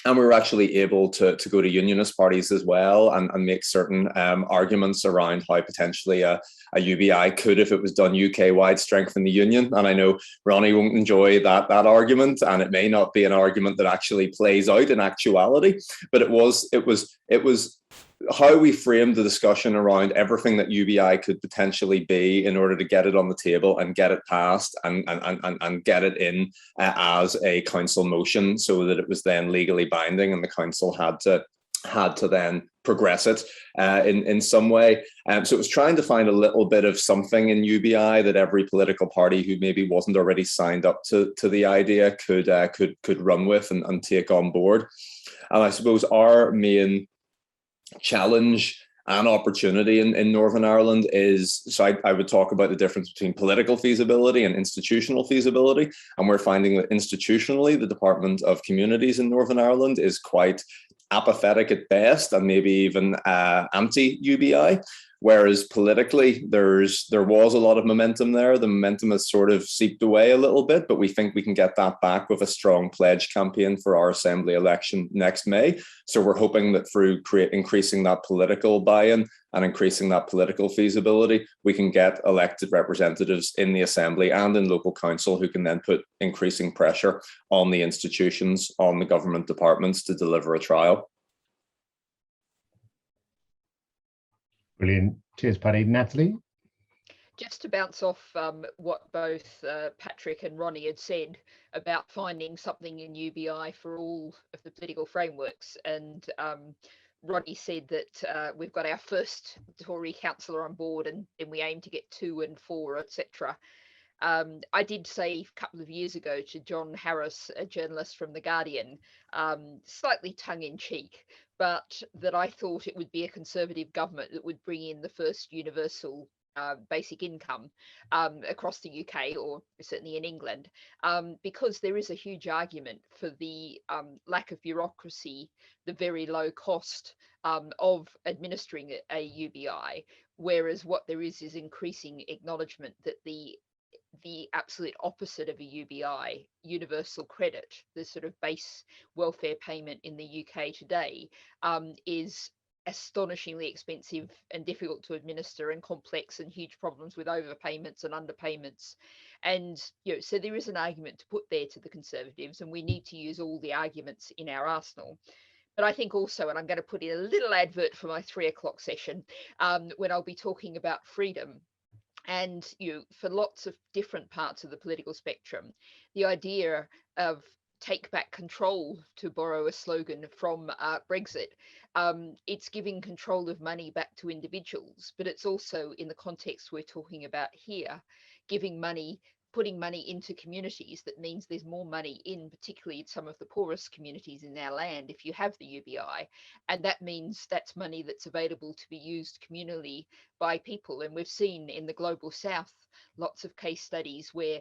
S5: And we were actually able to go to unionist parties as well and make certain arguments around how potentially a UBI could, if it was done UK-wide, strengthen the union. And I know Ronnie won't enjoy that argument, and it may not be an argument that actually plays out in actuality, but it was how we framed the discussion around everything that UBI could potentially be in order to get it on the table and get it passed and get it in as a council motion, so that it was then legally binding and the council had to then progress it in some way. So it was trying to find a little bit of something in UBI that every political party who maybe wasn't already signed up to the idea could run with and take on board. And I suppose our main challenge and opportunity in Northern Ireland is, so I would talk about the difference between political feasibility and institutional feasibility. And we're finding that institutionally, the Department of Communities in Northern Ireland is quite apathetic at best and maybe even anti-UBI. Whereas politically, there was a lot of momentum there. The momentum has sort of seeped away a little bit, but we think we can get that back with a strong pledge campaign for our Assembly election next May. So we're hoping that through increasing that political buy-in and increasing that political feasibility, we can get elected representatives in the Assembly and in local council who can then put increasing pressure on the institutions, on the government departments to deliver a trial.
S3: Brilliant. Cheers, Paddy. Natalie?
S4: Just to bounce off what both Patrick and Ronnie had said about finding something in UBI for all of the political frameworks. And Ronnie said that we've got our first Tory councillor on board and we aim to get 2 and 4, etc. I did say a couple of years ago to John Harris, a journalist from The Guardian, slightly tongue-in-cheek, but that I thought it would be a Conservative government that would bring in the first universal basic income across the UK, or certainly in England, because there is a huge argument for the lack of bureaucracy, the very low cost of administering a UBI, whereas what there is increasing acknowledgement that the absolute opposite of a UBI, universal credit, the sort of base welfare payment in the UK today, is astonishingly expensive and difficult to administer and complex and huge problems with overpayments and underpayments. And, you know, so there is an argument to put there to the Conservatives, and we need to use all the arguments in our arsenal. But I think also, and I'm going to put in a little advert for my 3 o'clock session, when I'll be talking about freedom. And for lots of different parts of the political spectrum, the idea of take back control, to borrow a slogan from Brexit, it's giving control of money back to individuals, but it's also, in the context we're talking about here, giving money, putting money into communities. That means there's more money in, particularly some of the poorest communities in our land, if you have the UBI, and that means that's money that's available to be used communally by people. And we've seen in the global south lots of case studies where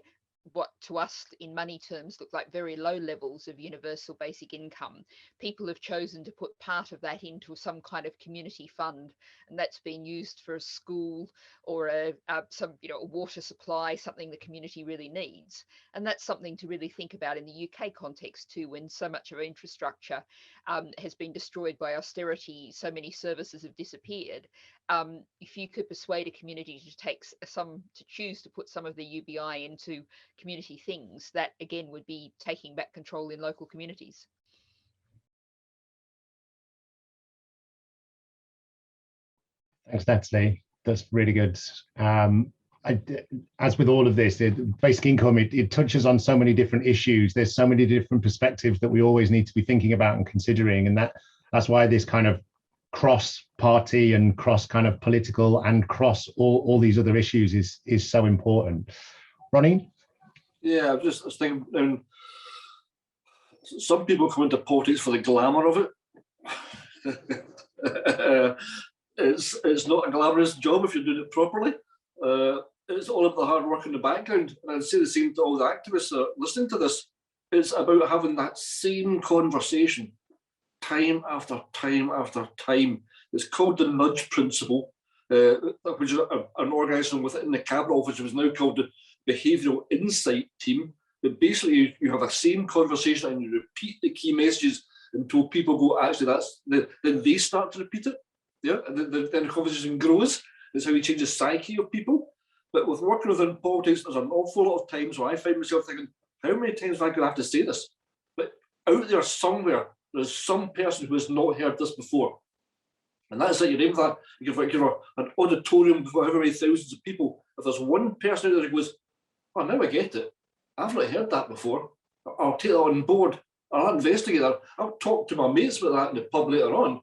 S4: what to us in money terms look like very low levels of universal basic income, people have chosen to put part of that into some kind of community fund, and that's been used for a school or a water supply, something the community really needs. And that's something to really think about in the UK context too, when so much of infrastructure has been destroyed by austerity, so many services have disappeared. If you could persuade a community to choose to put some of the UBI into community things, that again would be taking back control in local communities.
S3: Thanks, Natalie. That's really good. As with all of this, basic income, it touches on so many different issues. There's so many different perspectives that we always need to be thinking about and considering, and that's why this kind of cross-party and cross kind of political and cross all these other issues is so important. Ronnie?
S6: Yeah, I was thinking, some people come into politics for the glamour of it. It's not a glamorous job if you're doing it properly. It's all about the hard work in the background. And I'd say the same to all the activists that are listening to this. It's about having that same conversation time after time after time. It's called the nudge principle, which is an organisation within the Cabinet Office, which is now called the Behavioural Insight Team. But basically, you have the same conversation and you repeat the key messages until people go, actually, then they start to repeat it. Yeah, and then the conversation grows. It's how you change the psyche of people. But with working within politics, there's an awful lot of times where I find myself thinking, how many times am I going to have to say this? But out there somewhere, there's some person who has not heard this before. And that's it, you're aiming for that. You give an auditorium of however many thousands of people. If there's one person out there who goes, oh, now I get it. I've not heard that before. I'll take that on board. I'll investigate that. I'll talk to my mates about that in the pub later on.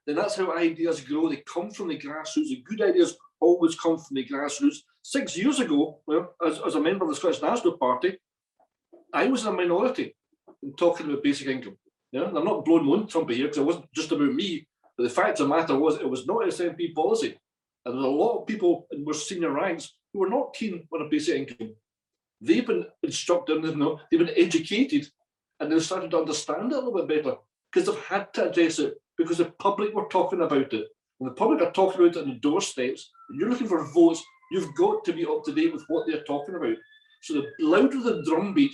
S6: Then that's how ideas grow. They come from the grassroots. The good ideas always come from the grassroots. 6 years ago, well, as a member of the Scottish National Party, I was in a minority in talking about basic income. Yeah, and I'm not blowing my own trumpet here because it wasn't just about me. But the fact of the matter was, it was not SNP policy. And there's a lot of people in more senior ranks who were not keen on a basic income. They've been instructed, they've been educated, and they've started to understand it a little bit better. because they've had to address it, because the public were talking about it. When the public are talking about it on the doorsteps, and you're looking for votes, you've got to be up to date with what they're talking about. So the louder the drumbeat,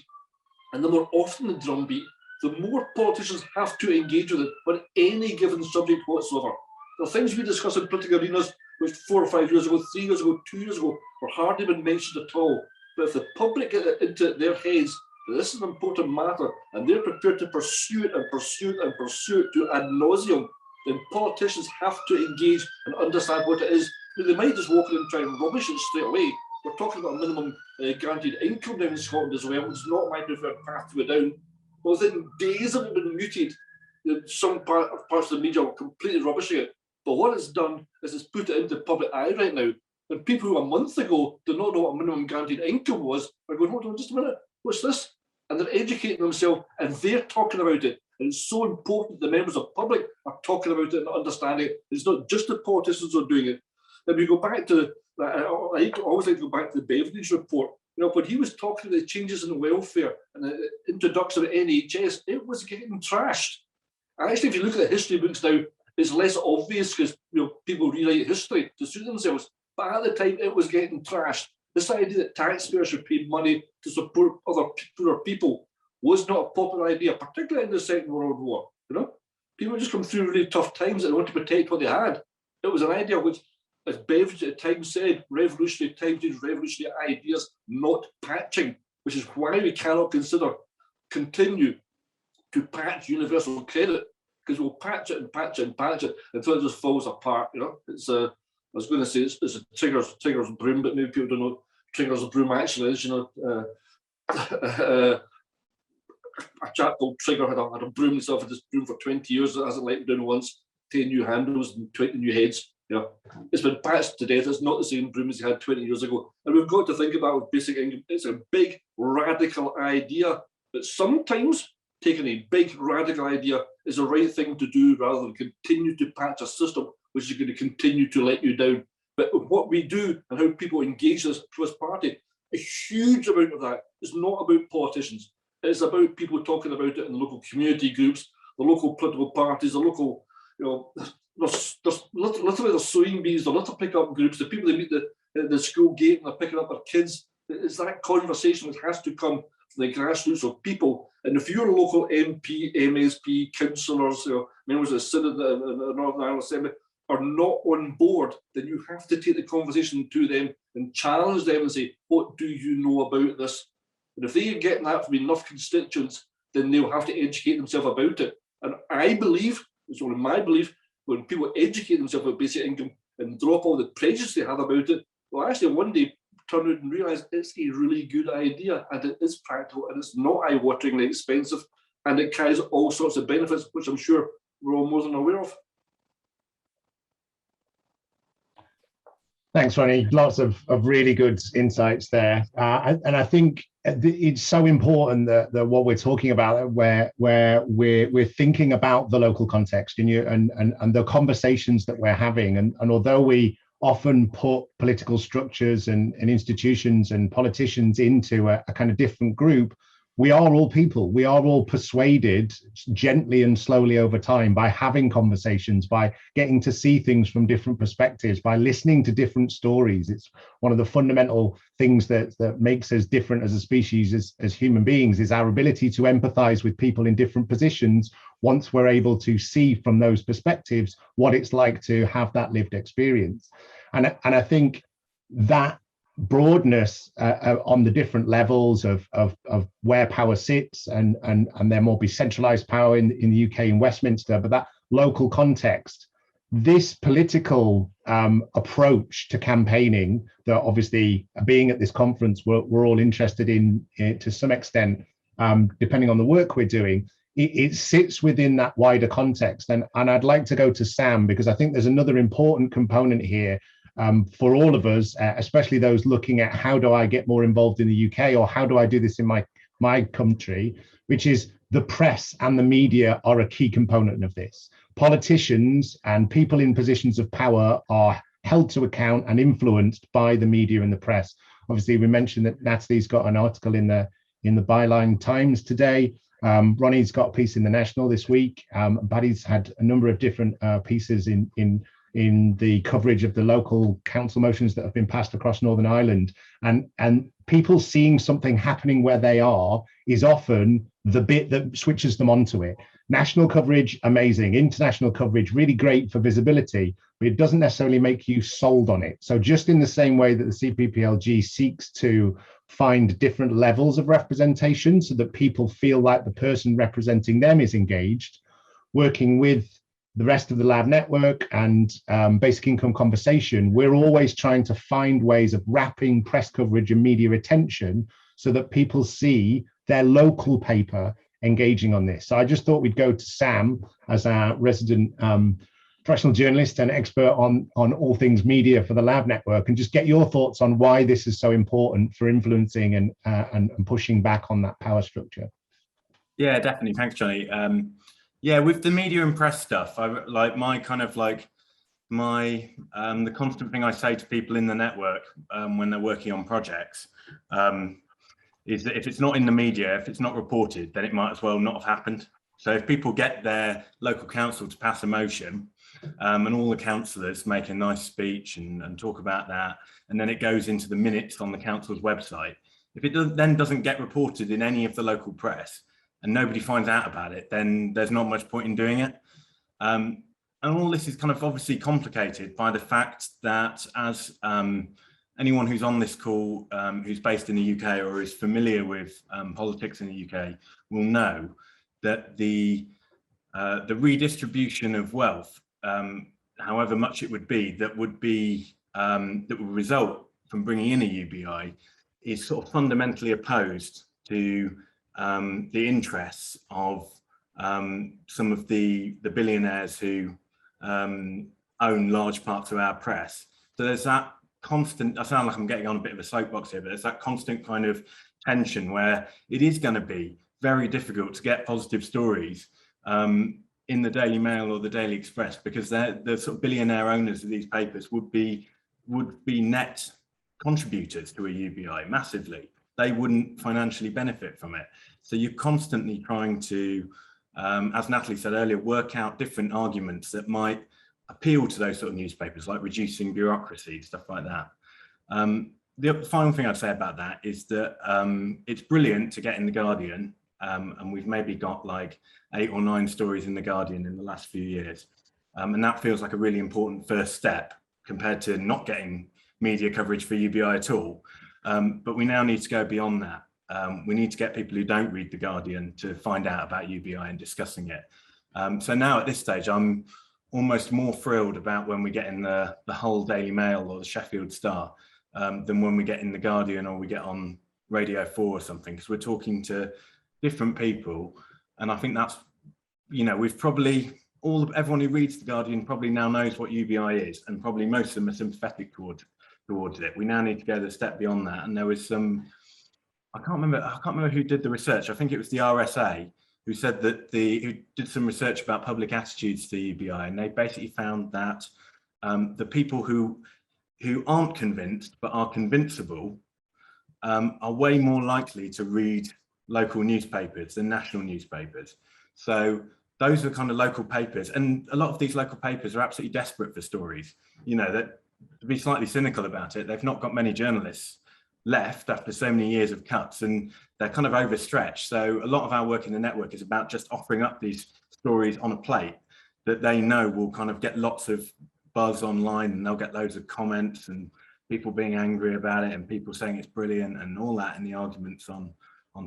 S6: and the more often the drumbeat, the more politicians have to engage with it on any given subject whatsoever. The things we discuss in political arenas, which 4 or 5 years ago, 3 years ago, 2 years ago, were hardly been mentioned at all. But if the public get it into their heads that this is an important matter, and they're prepared to pursue it and pursue it and pursue it to ad nauseum, then politicians have to engage and understand what it is. They might just walk in and try and rubbish it straight away. We're talking about a minimum guaranteed income now in Scotland as well, which is not my preferred path to go down. But within days of it being muted, some parts of the media were completely rubbishing it. But what it's done is it's put it into the public eye right now. And people who a month ago did not know what a minimum guaranteed income was are going, hold on just a minute, what's this? And they're educating themselves and they're talking about it. And it's so important the members of the public are talking about it and understanding it. It's not just the politicians who are doing it. And we go back to, I always like to go back to the Beveridge report. You know, when he was talking about the changes in welfare and the introduction of NHS, it was getting trashed. Actually, if you look at the history books now, it's less obvious because people rewrite history to suit themselves. But at the time, it was getting trashed. This idea that taxpayers should pay money to support other poorer people was not a popular idea, particularly in the Second World War. You know, people just come through really tough times and want to protect what they had. It was an idea which, as Beveridge at the time said, revolutionary times need revolutionary ideas, not patching, which is why we cannot continue to patch universal credit, because we'll patch it and patch it and patch it until it just falls apart. You know, it's a, I was going to say it's a Trigger's broom, but maybe people don't know Trigger's broom actually is. You know, a chap called Trigger had a broom himself, had this broom for 20 years. It hasn't let down once. 10 new handles and 20 new heads. Yeah, it's been patched to death. It's not the same broom as he had 20 years ago. And we've got to think about with basic income. It's a big radical idea, but sometimes taking a big radical idea is the right thing to do rather than continue to patch a system which is going to continue to let you down. But what we do and how people engage this party, a huge amount of that is not about politicians. It's about people talking about it in the local community groups, the local political parties, the local, there's literally the sewing bees, the litter pickup groups, the people that meet the school gate and they're picking up their kids. It's that conversation which has to come from the grassroots of people. And if your local MP, MSP, councillors, members of the Synod and the Northern Ireland Assembly are not on board, then you have to take the conversation to them and challenge them and say, what do you know about this? And if they are getting that from enough constituents, then they'll have to educate themselves about it. And I believe, it's only my belief, when people educate themselves about basic income and drop all the prejudice they have about it, well, actually one day turn out and realise it's a really good idea and it is practical and it's not eye-wateringly expensive and it carries all sorts of benefits, which I'm sure we're all more than aware of.
S3: Thanks, Ronnie. Lots of really good insights there. And I think it's so important that what we're talking about, where we're thinking about the local context and the conversations that we're having. And although we often put political structures and institutions and politicians into a kind of different group, we are all people. We are all persuaded gently and slowly over time by having conversations, by getting to see things from different perspectives, by listening to different stories. It's one of the fundamental things that makes us different as a species, as human beings, is our ability to empathize with people in different positions once we're able to see from those perspectives what it's like to have that lived experience. And I think that broadness on the different levels of where power sits, and there will be centralized power in the UK in Westminster, but that local context, this political approach to campaigning that obviously being at this conference we're all interested in to some extent, depending on the work we're doing, it sits within that wider context. And I'd like to go to Sam, because I think there's another important component here for all of us, especially those looking at how do I get more involved in the UK, or how do I do this in my country, which is the press and the media are a key component of this. Politicians and people in positions of power are held to account and influenced by the media and the press. Obviously, we mentioned that Natalie's got an article in the Byline Times today Ronnie's got a piece in the National this week. Paddy's had a number of different pieces in the coverage of the local council motions that have been passed across Northern Ireland, and people seeing something happening where they are is often the bit that switches them onto it. National coverage, amazing. International coverage, really great for visibility, but it doesn't necessarily make you sold on it. So just in the same way that the CPPLG seeks to find different levels of representation so that people feel like the person representing them is engaged, working with the rest of the lab network and Basic Income Conversation, we're always trying to find ways of wrapping press coverage and media attention so that people see their local paper engaging on this. So I just thought we'd go to Sam as our resident professional journalist and expert on all things media for the lab network, and just get your thoughts on why this is so important for influencing and pushing back on that power structure.
S2: Yeah, definitely. Thanks, Johnny. Yeah, with the media and press stuff, the constant thing I say to people in the network when they're working on projects is that if it's not in the media, if it's not reported, then it might as well not have happened. So if people get their local council to pass a motion and all the councillors make a nice speech and talk about that, and then it goes into the minutes on the council's website, if it then doesn't get reported in any of the local press and nobody finds out about it, then there's not much point in doing it. And all this is kind of obviously complicated by the fact that, as anyone who's on this call who's based in the UK or is familiar with politics in the UK will know that the redistribution of wealth, however much it would be, that would result from bringing in a UBI, is sort of fundamentally opposed to the interests of some of the billionaires who own large parts of our press. So there's that constant, I sound like I'm getting on a bit of a soapbox here, but there's that constant kind of tension where it is going to be very difficult to get positive stories in the Daily Mail or the Daily Express, because the sort of billionaire owners of these papers would be net contributors to a UBI massively. They wouldn't financially benefit from it. So you're constantly trying to, as Natalie said earlier, work out different arguments that might appeal to those sort of newspapers, like reducing bureaucracy, stuff like that. The final thing I'd say about that is that it's brilliant to get in The Guardian, and we've maybe got like 8 or 9 stories in The Guardian in the last few years. And that feels like a really important first step compared to not getting media coverage for UBI at all. But we now need to go beyond that. We need to get people who don't read The Guardian to find out about UBI and discussing it. So now at this stage, I'm almost more thrilled about when we get in the whole Daily Mail or the Sheffield Star than when we get in The Guardian or we get on Radio 4 or something, because we're talking to different people. And I think that's, we've probably, everyone who reads The Guardian probably now knows what UBI is, and probably most of them are sympathetic towards it. We now need to go the step beyond that. And there was some, I can't remember who did the research. I think it was the RSA who said that who did some research about public attitudes to UBI, and they basically found that the people who aren't convinced but are convincible are way more likely to read local newspapers than national newspapers. So those are kind of local papers, and a lot of these local papers are absolutely desperate for stories. That, to be slightly cynical about it, they've not got many journalists left after so many years of cuts, and they're kind of overstretched. So a lot of our work in the network is about just offering up these stories on a plate that they know will kind of get lots of buzz online, and they'll get loads of comments and people being angry about it and people saying it's brilliant and all that in the arguments on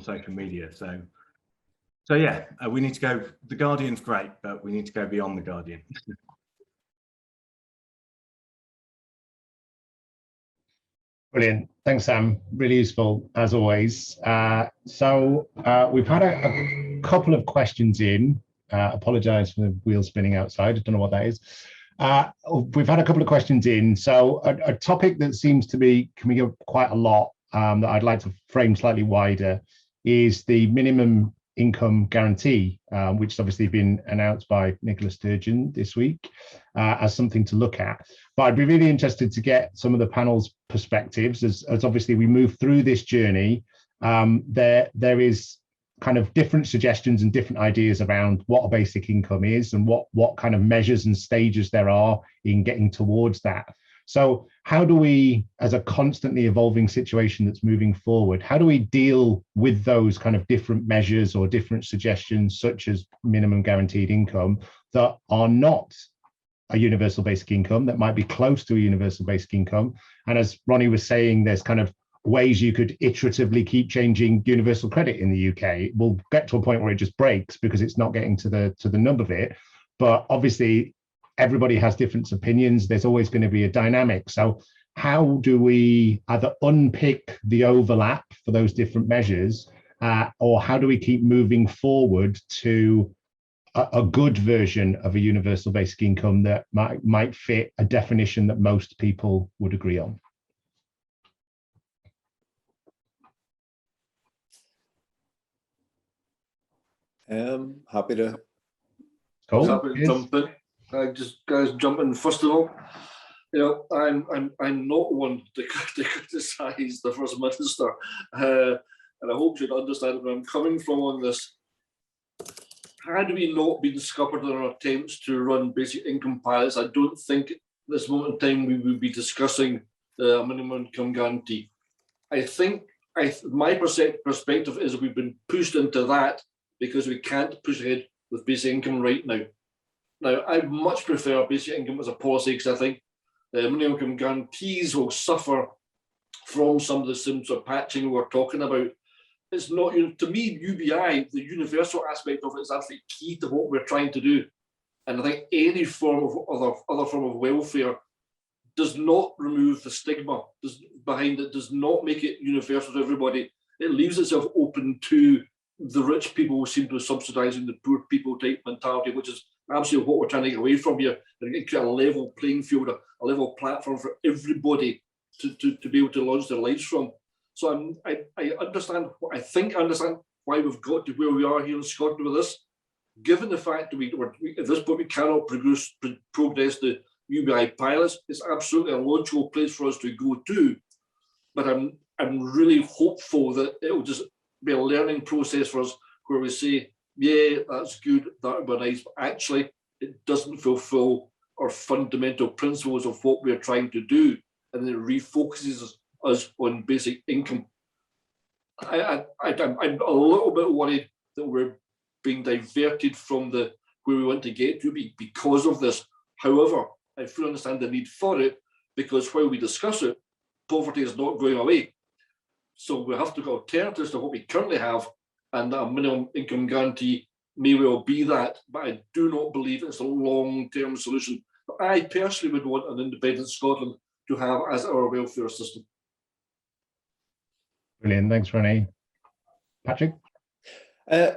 S2: social media. So yeah, we need to go, The Guardian's great, but we need to go beyond The Guardian.
S3: Brilliant. Thanks, Sam. Really useful, as always. So we've had a couple of questions in. Apologise for the wheel spinning outside. I don't know what that is. We've had a couple of questions in. So a topic that seems to be coming up quite a lot that I'd like to frame slightly wider is the minimum income guarantee, which has obviously been announced by Nicola Sturgeon this week as something to look at. But I'd be really interested to get some of the panel's perspectives as obviously we move through this journey. There is kind of different suggestions and different ideas around what a basic income is and what kind of measures and stages there are in getting towards that. So how do we, as a constantly evolving situation that's moving forward, how do we deal with those kind of different measures or different suggestions, such as minimum guaranteed income, that are not a universal basic income, that might be close to a universal basic income? And as Ronnie was saying, there's kind of ways you could iteratively keep changing universal credit in the UK. We'll get to a point where it just breaks because it's not getting to the nub of it. But obviously, everybody has different opinions. There's always going to be a dynamic. So how do we either unpick the overlap for those different measures, or how do we keep moving forward to a good version of a universal basic income that might fit a definition that most people would agree on?
S5: Happy to.
S3: Cool.
S6: Happy to jump in. Guys, jump in. First of all, I'm not one to criticise the First Minister, and I hope you'd understand where I'm coming from on this. Had we not been scuppered in our attempts to run basic income pilots, I don't think at this moment in time we would be discussing the minimum income guarantee. I think my perspective is we've been pushed into that because we can't push ahead with basic income right now. Now, I much prefer basic income as a policy because I think the minimum income guarantees will suffer from some of the symptoms of patching we're talking about. It's not, to me, UBI, the universal aspect of it is absolutely key to what we're trying to do. And I think any form of other form of welfare does not remove the stigma behind it, does not make it universal to everybody. It leaves itself open to the rich people who seem to be subsidising the poor people type mentality, which is absolutely what we're trying to get away from here, and create a level playing field, a level platform for everybody to be able to launch their lives from. So I understand, I think I understand why we've got to where we are here in Scotland with this. Given the fact that we at this point we cannot progress the UBI pilots, it's absolutely a logical place for us to go to. But I'm really hopeful that it will just be a learning process for us where we say, yeah, that's good, that would be nice, but actually it doesn't fulfill our fundamental principles of what we're trying to do, and then it refocuses us on basic income. I'm a little bit worried that we're being diverted from where we want to get to because of this. However, I fully understand the need for it, because while we discuss it, poverty is not going away. So we have to go alternatives to what we currently have, and a minimum income guarantee may well be that, but I do not believe it's a long-term solution. But I personally would want an independent Scotland to have as our welfare system.
S3: Brilliant, thanks, Ronnie. Patrick?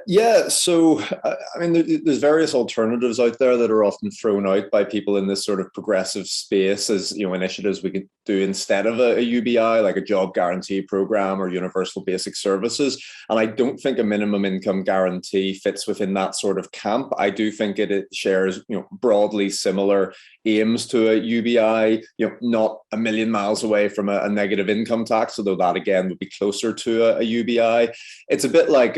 S5: Yeah, so I mean, there's various alternatives out there that are often thrown out by people in this sort of progressive space as, initiatives we could do instead of a UBI, like a job guarantee program or universal basic services. And I don't think a minimum income guarantee fits within that sort of camp. I do think it shares, broadly similar aims to a UBI, not a million miles away from a negative income tax, although that again would be closer to a UBI. It's a bit like,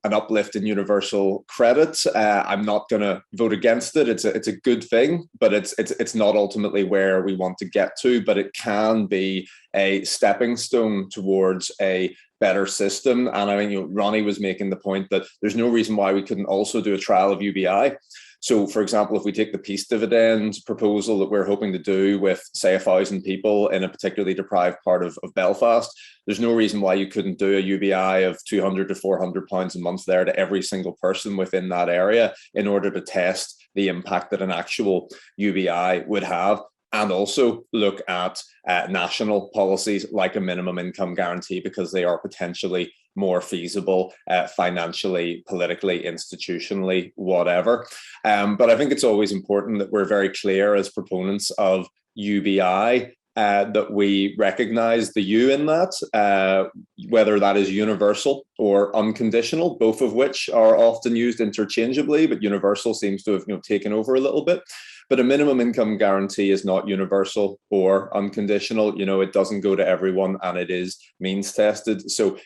S5: an uplift in universal credit. I'm not going to vote against it. It's a good thing, but it's not ultimately where we want to get to, but it can be a stepping stone towards a better system. And I mean, Ronnie was making the point that there's no reason why we couldn't also do a trial of UBI. So, for example, if we take the peace dividend proposal that we're hoping to do with, say, 1,000 people in a particularly deprived part of Belfast, there's no reason why you couldn't do a UBI of £200 to £400 a month there to every single person within that area in order to test the impact that an actual UBI would have. And also look at national policies like a minimum income guarantee, because they are potentially more feasible financially, politically, institutionally, whatever. But I think it's always important that we're very clear as proponents of UBI that we recognize the U in that, whether that is universal or unconditional, both of which are often used interchangeably, but universal seems to have taken over a little bit. But a minimum income guarantee is not universal or unconditional. It doesn't go to everyone, and it is means tested. So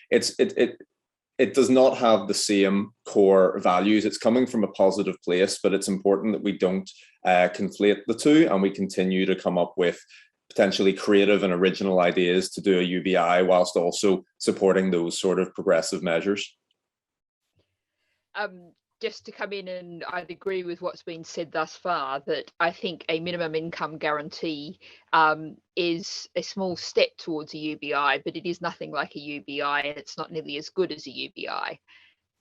S5: it does not have the same core values. It's coming from a positive place, but it's important that we don't conflate the two, and we continue to come up with potentially creative and original ideas to do a UBI whilst also supporting those sort of progressive measures.
S4: Just to come in, and I'd agree with what's been said thus far, that I think a minimum income guarantee is a small step towards a UBI, but it is nothing like a UBI, and it's not nearly as good as a UBI.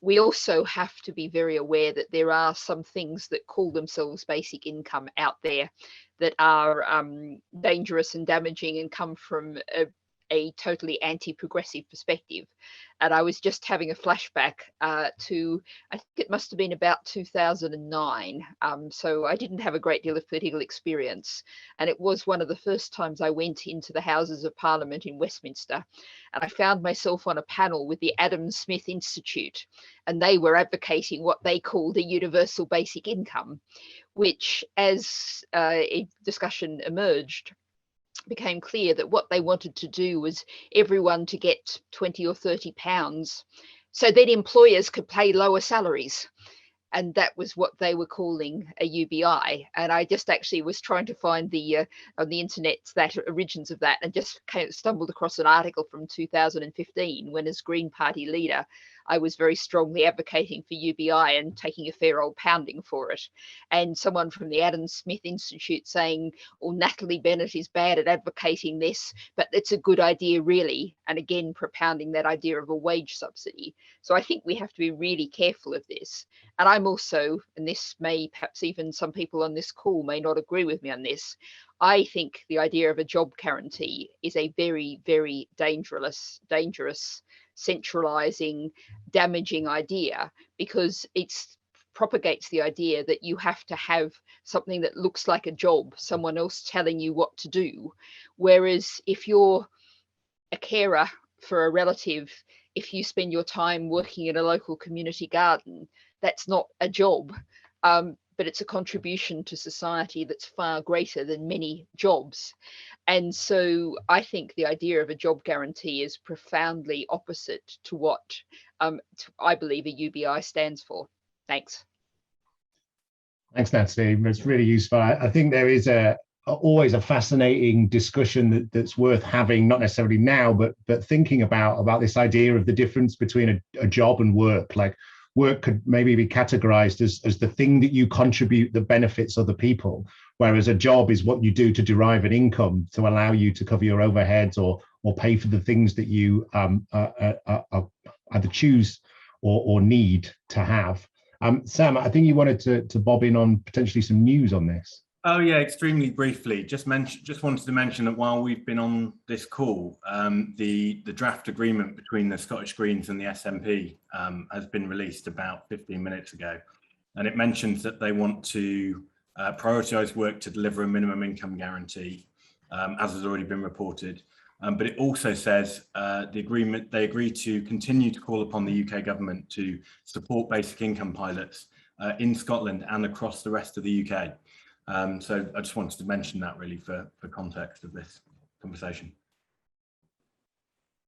S4: We also have to be very aware that there are some things that call themselves basic income out there that are dangerous and damaging and come from a totally anti-progressive perspective. And I was just having a flashback to, I think it must have been about 2009. So I didn't have a great deal of political experience. And it was one of the first times I went into the Houses of Parliament in Westminster. And I found myself on a panel with the Adam Smith Institute. And they were advocating what they called a universal basic income, which, as a discussion emerged, became clear that what they wanted to do was everyone to get 20 or 30 pounds so that employers could pay lower salaries. And that was what they were calling a UBI. And I just actually was trying to find the on the internet that origins of that, and just stumbled across an article from 2015 when, as Green Party leader, I was very strongly advocating for UBI and taking a fair old pounding for it. And someone from the Adam Smith Institute saying, "Oh, Natalie Bennett is bad at advocating this, but it's a good idea really." And again, propounding that idea of a wage subsidy. So I think we have to be really careful of this. And I'm also, and this may, perhaps even some people on this call may not agree with me on this, I think the idea of a job guarantee is a very, very dangerous, centralizing, damaging idea, because it propagates the idea that you have to have something that looks like a job, someone else telling you what to do. Whereas if you're a carer for a relative, if you spend your time working in a local community garden, that's not a job, but it's a contribution to society that's far greater than many jobs. And so I think the idea of a job guarantee is profoundly opposite to what I believe a UBI stands for. Thanks.
S3: Thanks, Natalie. It's really useful. I think there is always a fascinating discussion that's worth having, not necessarily now, but thinking about this idea of the difference between a job and work. Like, work could maybe be categorized as the thing that you contribute that benefits other people, whereas a job is what you do to derive an income to allow you to cover your overheads or pay for the things that you either choose or need to have. Sam, I think you wanted to bob in on potentially some news on this.
S2: Oh yeah, extremely briefly. Just wanted to mention that while we've been on this call, the draft agreement between the Scottish Greens and the SNP has been released about 15 minutes ago, and it mentions that they want to prioritise work to deliver a minimum income guarantee, as has already been reported. But it also says they agree to continue to call upon the UK government to support basic income pilots in Scotland and across the rest of the UK. So I just wanted to mention that really for context of this conversation.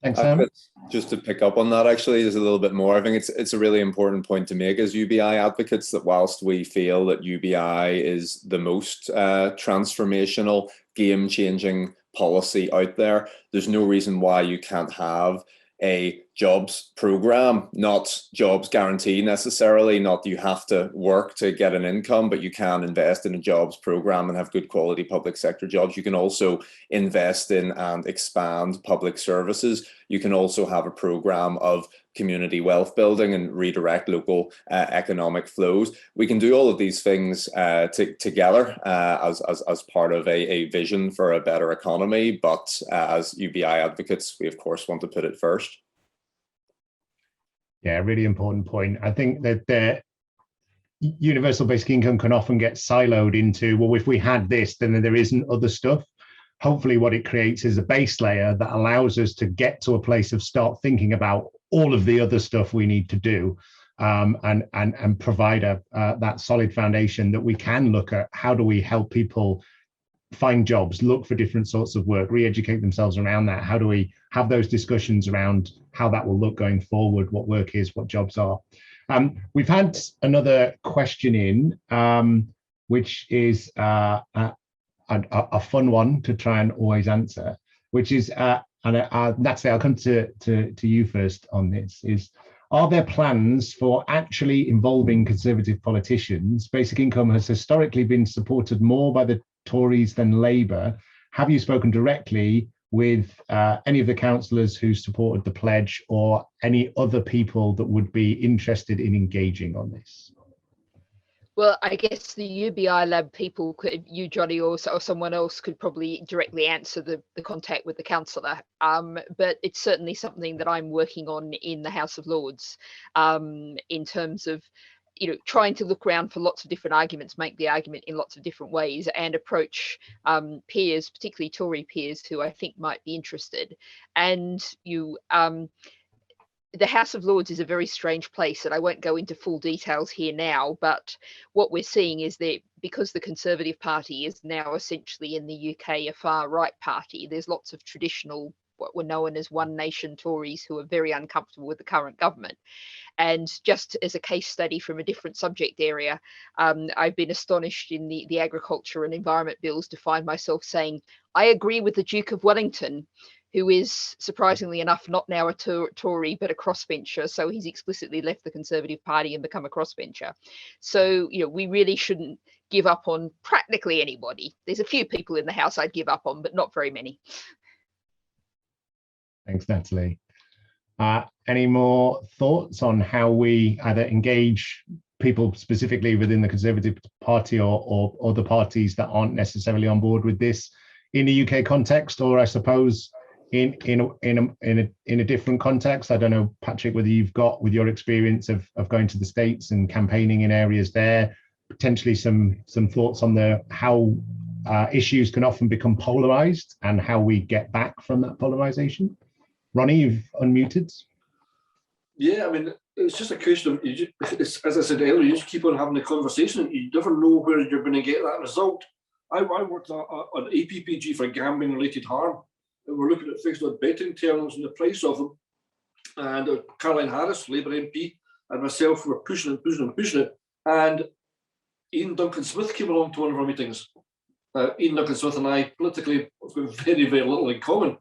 S3: Thanks, Sam.
S5: Just to pick up on that, actually, is a little bit more. I think it's a really important point to make as UBI advocates, that whilst we feel that UBI is the most transformational, game-changing policy out there, there's no reason why you can't have a jobs program, not jobs guarantee necessarily, not you have to work to get an income, but you can invest in a jobs program and have good quality public sector jobs. You can also invest in and expand public services. You can also have a program of community wealth building and redirect local economic flows. We can do all of these things together as part of a vision for a better economy. But as UBI advocates, we of course want to put it first.
S3: Yeah, really important point. I think that the universal basic income can often get siloed into, well, if we had this, then there isn't other stuff. Hopefully what it creates is a base layer that allows us to get to a place of start thinking about all of the other stuff we need to do, and provide that solid foundation that we can look at how do we help people find jobs, look for different sorts of work, re-educate themselves around that? How do we have those discussions around how that will look going forward, what work is, what jobs are? We've had another question in, which is a fun one to try and always answer, which is, Natalie, I'll come to you first on this, is, are there plans for actually involving Conservative politicians? Basic income has historically been supported more by the Tories than Labour. Have you spoken directly with any of the councillors who supported the pledge, or any other people that would be interested in engaging on this?
S4: Well, I guess the UBI lab people, you, Johnny, or someone else could probably directly answer the contact with the councillor. But it's certainly something that I'm working on in the House of Lords, in terms of, trying to look around for lots of different arguments, make the argument in lots of different ways, and approach peers, particularly Tory peers, who I think might be interested. And the House of Lords is a very strange place, and I won't go into full details here now, but what we're seeing is that because the Conservative Party is now essentially in the UK a far-right party, there's lots of traditional, what were known as One Nation Tories, who are very uncomfortable with the current government. And just as a case study from a different subject area, I've been astonished in the agriculture and environment bills to find myself saying, I agree with the Duke of Wellington, who is, surprisingly enough, not now a Tory, but a crossbencher. So he's explicitly left the Conservative Party and become a crossbencher. So, we really shouldn't give up on practically anybody. There's a few people in the House I'd give up on, but not very many.
S3: Thanks, Natalie. Any more thoughts on how we either engage people specifically within the Conservative Party or other parties that aren't necessarily on board with this in a UK context, or I suppose in a different context? I don't know, Patrick, whether you've got, with your experience of going to the States and campaigning in areas there, potentially some thoughts on how issues can often become polarized and how we get back from that polarization. Ronnie, you've unmuted.
S6: Yeah, I mean, it's just a question of, as I said earlier, you just keep on having the conversation. You never know where you're going to get that result. I worked on APPG for gambling-related harm. We're looking at fixed odd betting terminals and the price of them. And Caroline Harris, Labour MP, and myself were pushing it. And Ian Duncan Smith came along to one of our meetings. Ian Duncan Smith and I politically have got very, very little in common.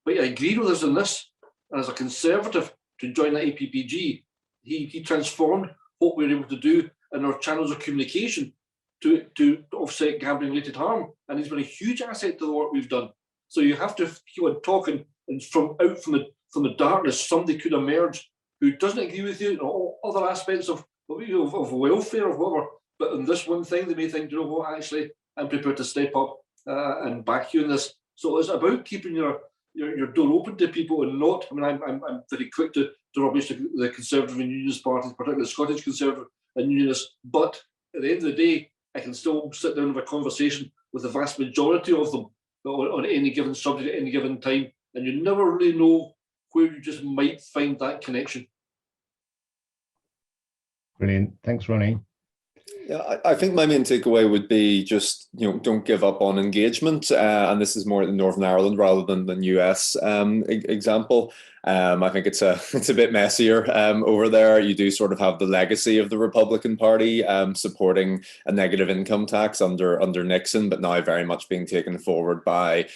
S6: But he agreed with us on this. And as a Conservative to join the APPG, he transformed what we were able to do in our channels of communication to offset gambling-related harm. And he's been a huge asset to the work we've done. So you have to keep on talking, and from the darkness, somebody could emerge who doesn't agree with you in all other aspects of welfare or whatever. But in this one thing, they may think, what, actually, I'm prepared to step up and back you in this. So it's about keeping your door open to people and not. I mean, I'm very quick to rubbish the Conservative and Unionist parties, particularly the Scottish Conservative and Unionists. But at the end of the day, I can still sit down and have a conversation with the vast majority of them on any given subject at any given time, and you never really know where you just might find that connection.
S3: Brilliant. Thanks, Ronnie.
S5: Yeah, I think my main takeaway would be just, don't give up on engagement. And this is more in Northern Ireland rather than the US example. I think it's a bit messier over there. You do sort of have the legacy of the Republican Party supporting a negative income tax under Nixon, but now very much being taken forward by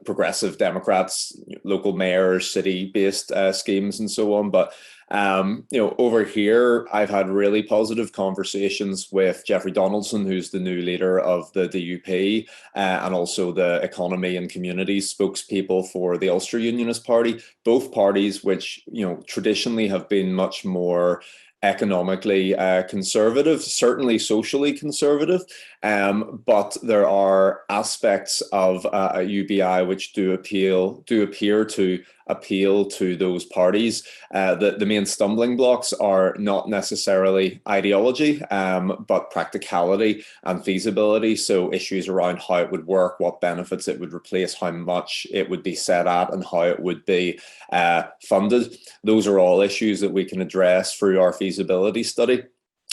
S5: progressive Democrats, local mayors, city-based schemes, and so on. But over here, I've had really positive conversations with Jeffrey Donaldson, who's the new leader of the DUP, and also the economy and communities spokespeople for the Ulster Unionist Party, both parties which, traditionally have been much more economically conservative, certainly socially conservative, but there are aspects of UBI which do appear to appeal to those parties. The main stumbling blocks are not necessarily ideology, but practicality and feasibility. So issues around how it would work, what benefits it would replace, how much it would be set at, and how it would be funded. Those are all issues that we can address through our feasibility study.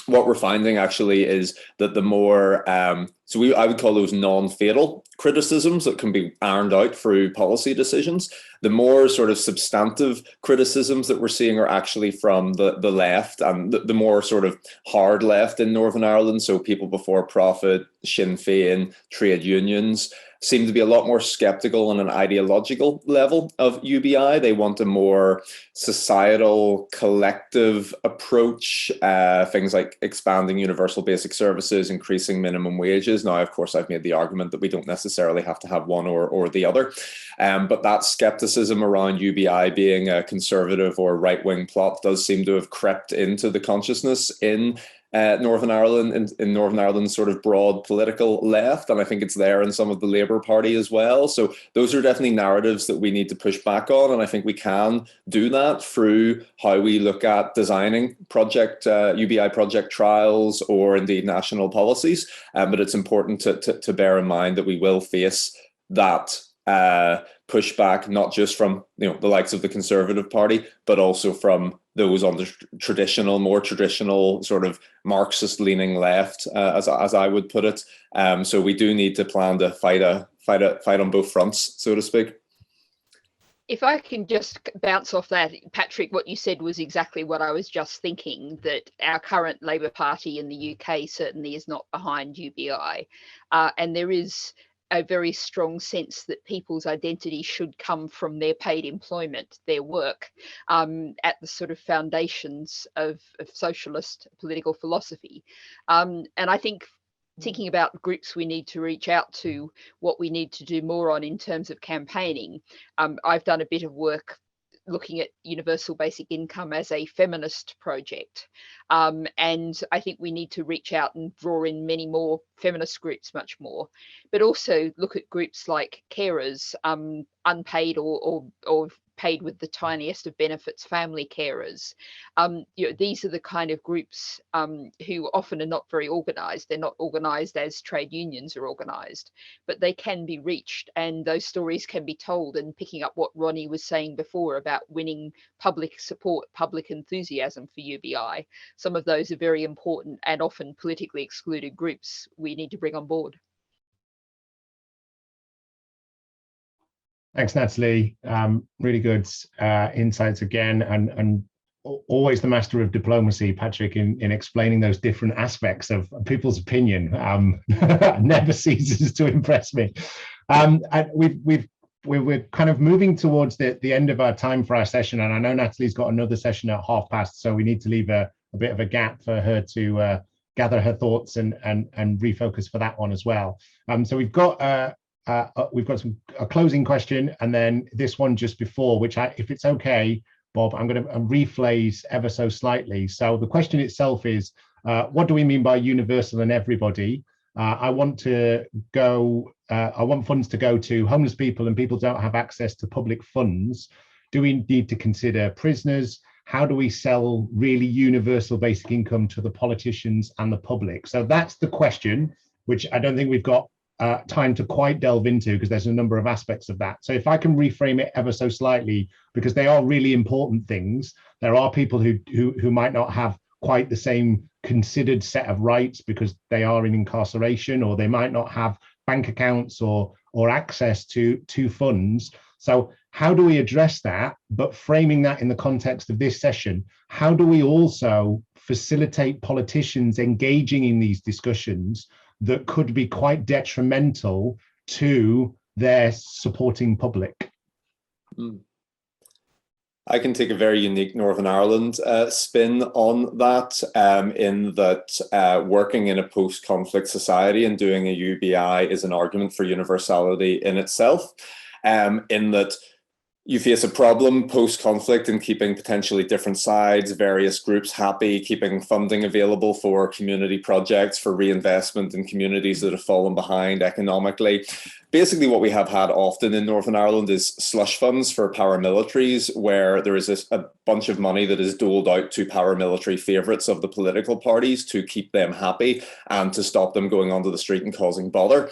S5: what we're finding actually is that the more, I would call those non-fatal criticisms that can be ironed out through policy decisions, the more sort of substantive criticisms that we're seeing are actually from the left, and the more sort of hard left in Northern Ireland. So people before profit, Sinn Féin, trade unions seem to be a lot more skeptical on an ideological level of UBI. They want a more societal, collective approach, things like expanding universal basic services, increasing minimum wages. Now, of course, I've made the argument that we don't necessarily have to have one or the other. But that skepticism around UBI being a conservative or right-wing plot does seem to have crept into the consciousness in Northern Ireland, in Northern Ireland's sort of broad political left, and I think it's there in some of the Labour Party as well. So those are definitely narratives that we need to push back on, and I think we can do that through how we look at designing UBI project trials or indeed national policies. But it's important to bear in mind that we will face that pushback, not just from the likes of the Conservative Party, but also from those on the more traditional sort of Marxist-leaning left, as I would put it. So we do need to plan to fight on both fronts, so to speak.
S4: If I can just bounce off that, Patrick, what you said was exactly what I was just thinking, that our current Labour Party in the UK certainly is not behind UBI. And there is a very strong sense that people's identity should come from their paid employment, their work, at the sort of foundations of socialist political philosophy. And I think thinking about groups we need to reach out to, what we need to do more on in terms of campaigning. I've done a bit of work looking at universal basic income as a feminist project. And I think we need to reach out and draw in many more feminist groups, much more, but also look at groups like carers, unpaid or paid with the tiniest of benefits, family carers. These are the kind of groups who often are not very organized. They're not organized as trade unions are organized, but they can be reached, and those stories can be told. And picking up what Ronnie was saying before about winning public support, public enthusiasm for UBI, some of those are very important and often politically excluded groups we need to bring on board.
S3: Thanks, Natalie. Really good insights again, and always the master of diplomacy, Patrick, in explaining those different aspects of people's opinion. Never ceases to impress me. And we're kind of moving towards the end of our time for our session, and I know Natalie's got another session at 5:30, so we need to leave a bit of a gap for her to gather her thoughts and refocus for that one as well. So we've got a closing question, and then this one just before, which if it's okay, Bob, I'm going to rephrase ever so slightly. So the question itself is, what do we mean by universal and everybody? I want funds to go to homeless people and people don't have access to public funds. Do we need to consider prisoners? How do we sell really universal basic income to the politicians and the public? So that's the question, which I don't think we've got time to quite delve into, because there's a number of aspects of that. So if I can reframe it ever so slightly, because they are really important things. There are people who might not have quite the same considered set of rights because they are in incarceration, or they might not have bank accounts or access to funds. So how do we address that? But framing that in the context of this session, how do we also facilitate politicians engaging in these discussions that could be quite detrimental to their supporting public?
S5: I can take a very unique Northern Ireland spin on that, in that working in a post-conflict society and doing a UBI is an argument for universality in itself, in that you face a problem post-conflict in keeping potentially different sides, various groups happy, keeping funding available for community projects, for reinvestment in communities that have fallen behind economically. Basically, what we have had often in Northern Ireland is slush funds for paramilitaries, where there is a bunch of money that is doled out to paramilitary favourites of the political parties to keep them happy and to stop them going onto the street and causing bother.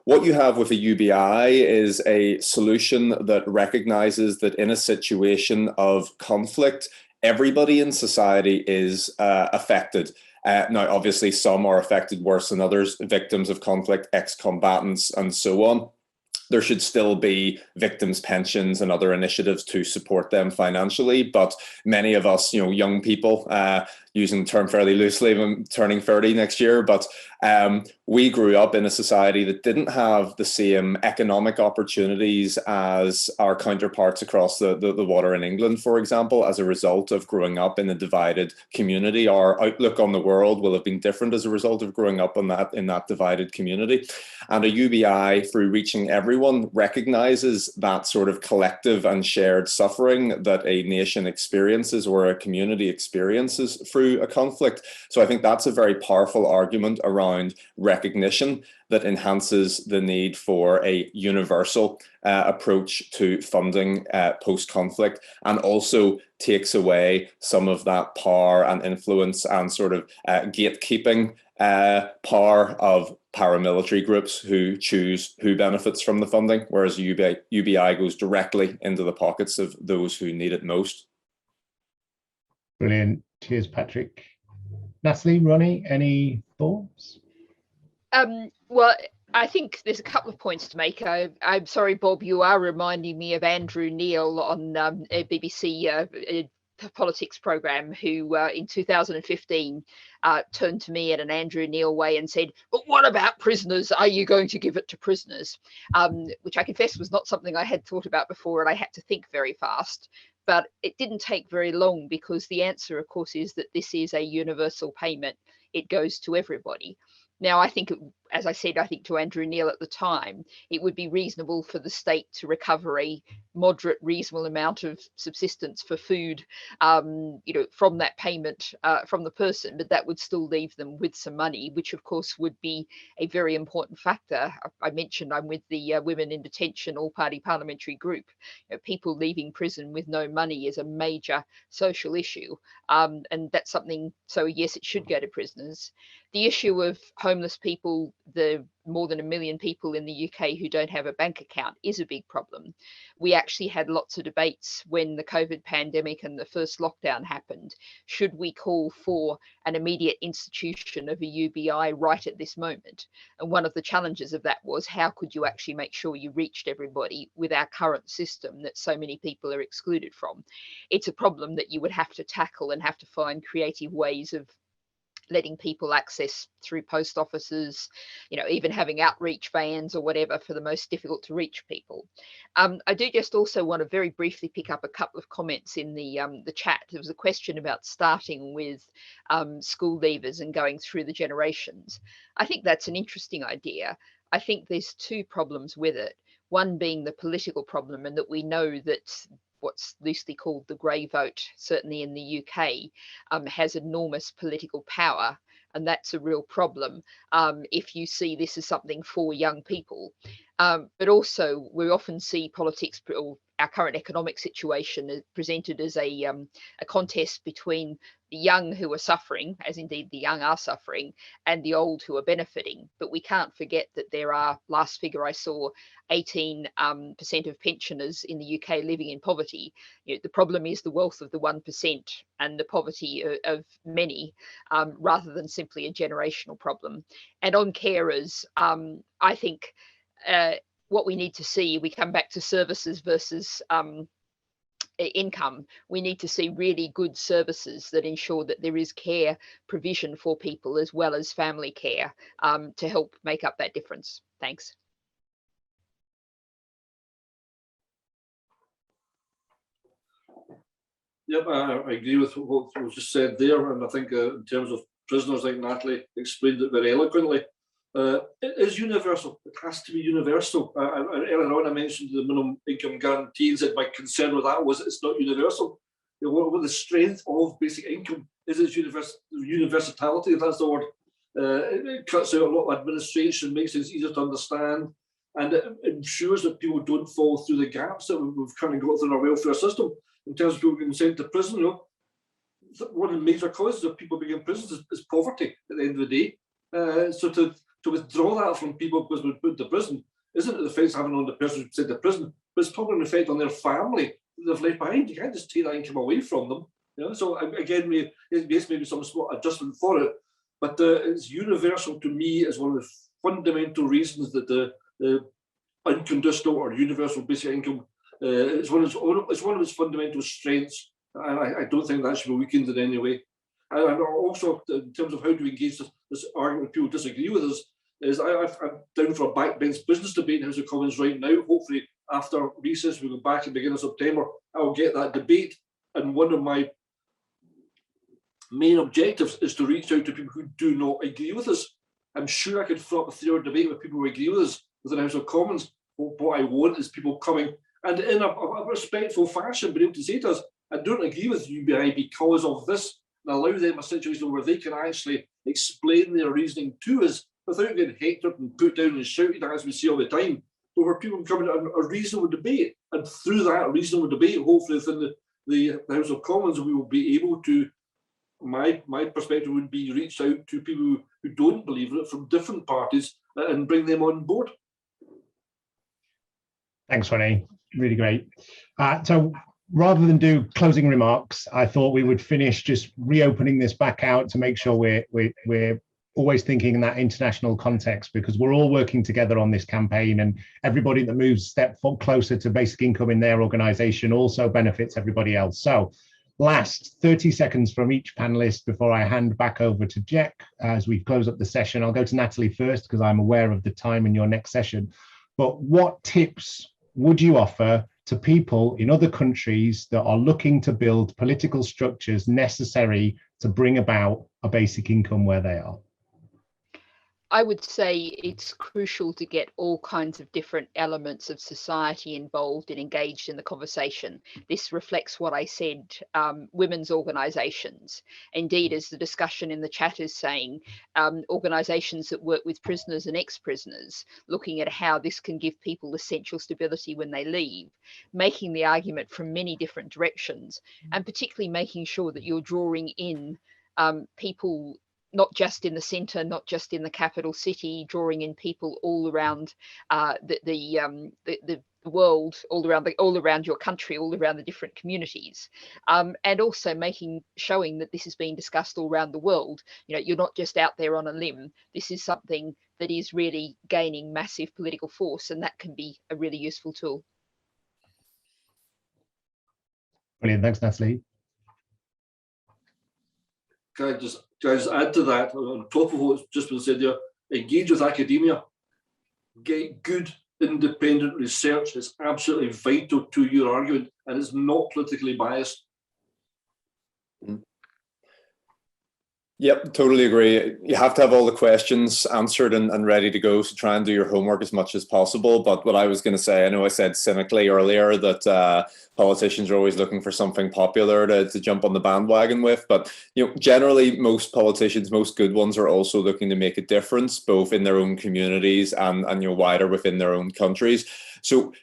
S5: What you have with a UBI is a solution that recognises that in a situation of conflict, everybody in society is affected. Now, obviously, some are affected worse than others, victims of conflict, ex-combatants, and so on. There should still be victims' pensions and other initiatives to support them financially. But many of us, young people, using the term fairly loosely, I'm turning 30 next year, but we grew up in a society that didn't have the same economic opportunities as our counterparts across the water in England, for example, as a result of growing up in a divided community. Our outlook on the world will have been different as a result of growing up in that divided community. And a UBI, through reaching everyone, recognizes that sort of collective and shared suffering that a nation experiences or a community experiences through a conflict. So I think that's a very powerful argument around recognition that enhances the need for a universal approach to funding post-conflict, and also takes away some of that power and influence and sort of gatekeeping power of paramilitary groups who choose who benefits from the funding, whereas UBI goes directly into the pockets of those who need it most.
S3: Brilliant. Cheers, Patrick. Natalie, Ronnie, any thoughts?
S4: Well, I think there's a couple of points to make. I'm sorry, Bob, you are reminding me of Andrew Neil on a BBC politics program, who in 2015 turned to me in an Andrew Neil way and said, "But what about prisoners? Are you going to give it to prisoners?" Which I confess was not something I had thought about before, and I had to think very fast. But it didn't take very long, because the answer, of course, is that this is a universal payment. It goes to everybody. Now, I think, as I said, I think to Andrew Neil at the time, it would be reasonable for the state to recover a moderate, reasonable amount of subsistence for food, from that payment from the person, but that would still leave them with some money, which of course would be a very important factor. I mentioned I'm with the Women in Detention All-Party Parliamentary Group. People leaving prison with no money is a major social issue, and that's something, so yes, it should go to prisoners. The issue of homeless people, the more than 1 million people in the UK who don't have a bank account, is a big problem. We actually had lots of debates when the COVID pandemic and the first lockdown happened. Should we call for an immediate institution of a UBI right at this moment? And one of the challenges of that was, how could you actually make sure you reached everybody with our current system that so many people are excluded from? It's a problem that you would have to tackle and have to find creative ways of letting people access through post offices, even having outreach vans or whatever for the most difficult to reach people. I do just also want to very briefly pick up a couple of comments in the chat. There was a question about starting with school leavers and going through the generations. I think that's an interesting idea. I think there's two problems with it. One being the political problem, and that we know that what's loosely called the grey vote, certainly in the UK, has enormous political power, and that's a real problem if you see this as something for young people. But also, we often see politics, or our current economic situation, presented as a contest between the young who are suffering, as indeed the young are suffering, and the old who are benefiting. But we can't forget that there are, last figure I saw, 18% of pensioners in the UK living in poverty. The problem is the wealth of the 1% and the poverty of many, rather than simply a generational problem. And on carers, I think what we need to see, we come back to services versus income. We need to see really good services that ensure that there is care provision for people as well as family care to help make up that difference. Thanks.
S6: Yep, I agree with what was just said there, and I think in terms of prisoners, I think Natalie explained it very eloquently. It is universal. It has to be universal. Earlier on, I mentioned the minimum income guarantees, and my concern with that was it's not universal. What the strength of basic income is its universality, if that's the word. It cuts out a lot of administration, makes things easier to understand, and it ensures that people don't fall through the gaps that we've currently got through our welfare system. In terms of people being sent to prison, one of the major causes of people being in prison is poverty at the end of the day. So to withdraw that from people because we're put to prison isn't the effects having on the person who's sent to prison, but it's probably an effect on their family that they've left behind. You can't just take that income away from them. So again, yes, maybe some small adjustment for it, but it's universal to me as one of the fundamental reasons that the unconditional or universal basic income is one of its fundamental strengths, and I don't think that should be weakened in any way. And also, in terms of how do we engage this argument, people disagree with us, is I'm down for a backbench business debate in House of Commons right now. Hopefully, after recess, we'll go back at the beginning of September. I'll get that debate, and one of my main objectives is to reach out to people who do not agree with us. I'm sure I could fill up a 3-hour debate with people who agree with us within the House of Commons. What I want is people coming and in a respectful fashion, being able to say to us, I don't agree with UBI because of this, and allow them a situation where they can actually explain their reasoning to us without getting hectored and put down and shouted at, as we see all the time, but where people can come in a reasonable debate. And through that reasonable debate, hopefully within the House of Commons, we will be able to, my perspective would be, reach out to people who don't believe it from different parties and bring them on board.
S3: Thanks, Ronnie. Really great. So rather than do closing remarks, I thought we would finish just reopening this back out to make sure we're always thinking in that international context, because we're all working together on this campaign, and everybody that moves a step closer to basic income in their organization also benefits everybody else. So last 30 seconds from each panelist before I hand back over to Jack as we close up the session. I'll go to Natalie first because I'm aware of the time in your next session. But what tips would you offer to people in other countries that are looking to build political structures necessary to bring about a basic income where they are?
S4: I would say it's crucial to get all kinds of different elements of society involved and engaged in the conversation. This reflects what I said, women's organisations. Indeed, as the discussion in the chat is saying, organisations that work with prisoners and ex-prisoners, looking at how this can give people essential stability when they leave, making the argument from many different directions, and particularly making sure that you're drawing in people not just in the centre, not just in the capital city, drawing in people all around the world, all around your country, all around the different communities, and also showing that this is being discussed all around the world. You're not just out there on a limb. This is something that is really gaining massive political force, and that can be a really useful tool.
S3: Brilliant, thanks, Natalie.
S6: Can I just add to that, on top of what's just been said there, engage with academia, get good independent research. It's absolutely vital to your argument, and it's not politically biased.
S5: Yep, totally agree. You have to have all the questions answered and ready to go, so try and do your homework as much as possible. But what I was going to say, I know I said cynically earlier that politicians are always looking for something popular to jump on the bandwagon with, but generally most politicians, most good ones, are also looking to make a difference both in their own communities and wider within their own countries. So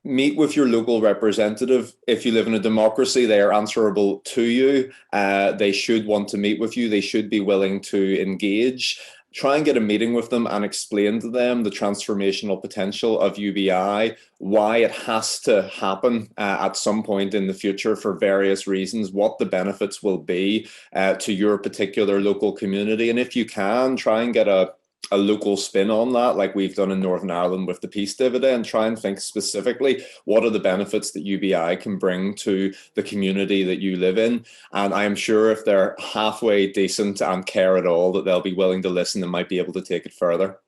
S5: meet with your local representative. If you live in a democracy, they are answerable to you. They should want to meet with you. They should be willing to engage. Try and get a meeting with them and explain to them the transformational potential of UBI, why it has to happen at some point in the future for various reasons, what the benefits will be to your particular local community. And if you can, try and get a local spin on that, like we've done in Northern Ireland with the peace dividend. Try and think specifically, what are the benefits that UBI can bring to the community that you live in? And I am sure if they're halfway decent and care at all, that they'll be willing to listen and might be able to take it further.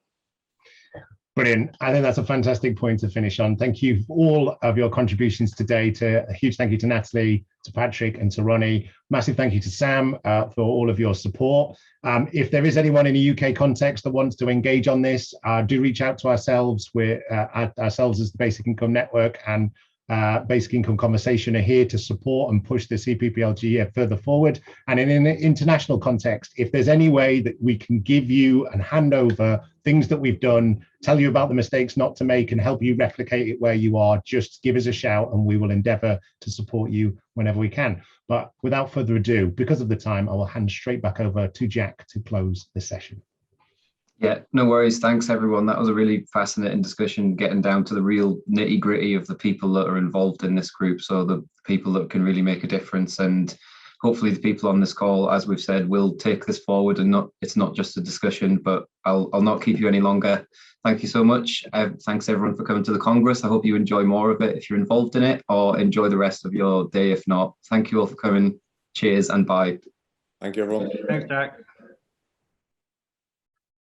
S3: Brilliant. I think that's a fantastic point to finish on. Thank you for all of your contributions today. A huge thank you to Natalie, to Patrick, and to Ronnie. Massive thank you to Sam for all of your support. If there is anyone in a UK context that wants to engage on this, do reach out to ourselves. We're ourselves as the Basic Income Network and Basic Income Conversation are here to support and push the Cpplg further forward. And in an international context, if there's any way that we can give you and hand over things that we've done, tell you about the mistakes not to make and help you replicate it where you are, just give us a shout and we will endeavour to support you whenever we can. But without further ado, because of the time, I will hand straight back over to Jack to close the session.
S1: Yeah, no worries. Thanks, everyone. That was a really fascinating discussion, getting down to the real nitty gritty of the people that are involved in this group. So the people that can really make a difference. And hopefully the people on this call, as we've said, will take this forward, and it's not just a discussion. But I'll not keep you any longer. Thank you so much. Thanks everyone for coming to the Congress. I hope you enjoy more of it if you're involved in it, or enjoy the rest of your day if not. Thank you all for coming. Cheers and bye.
S5: Thank you, everyone.
S2: Thanks, Jack.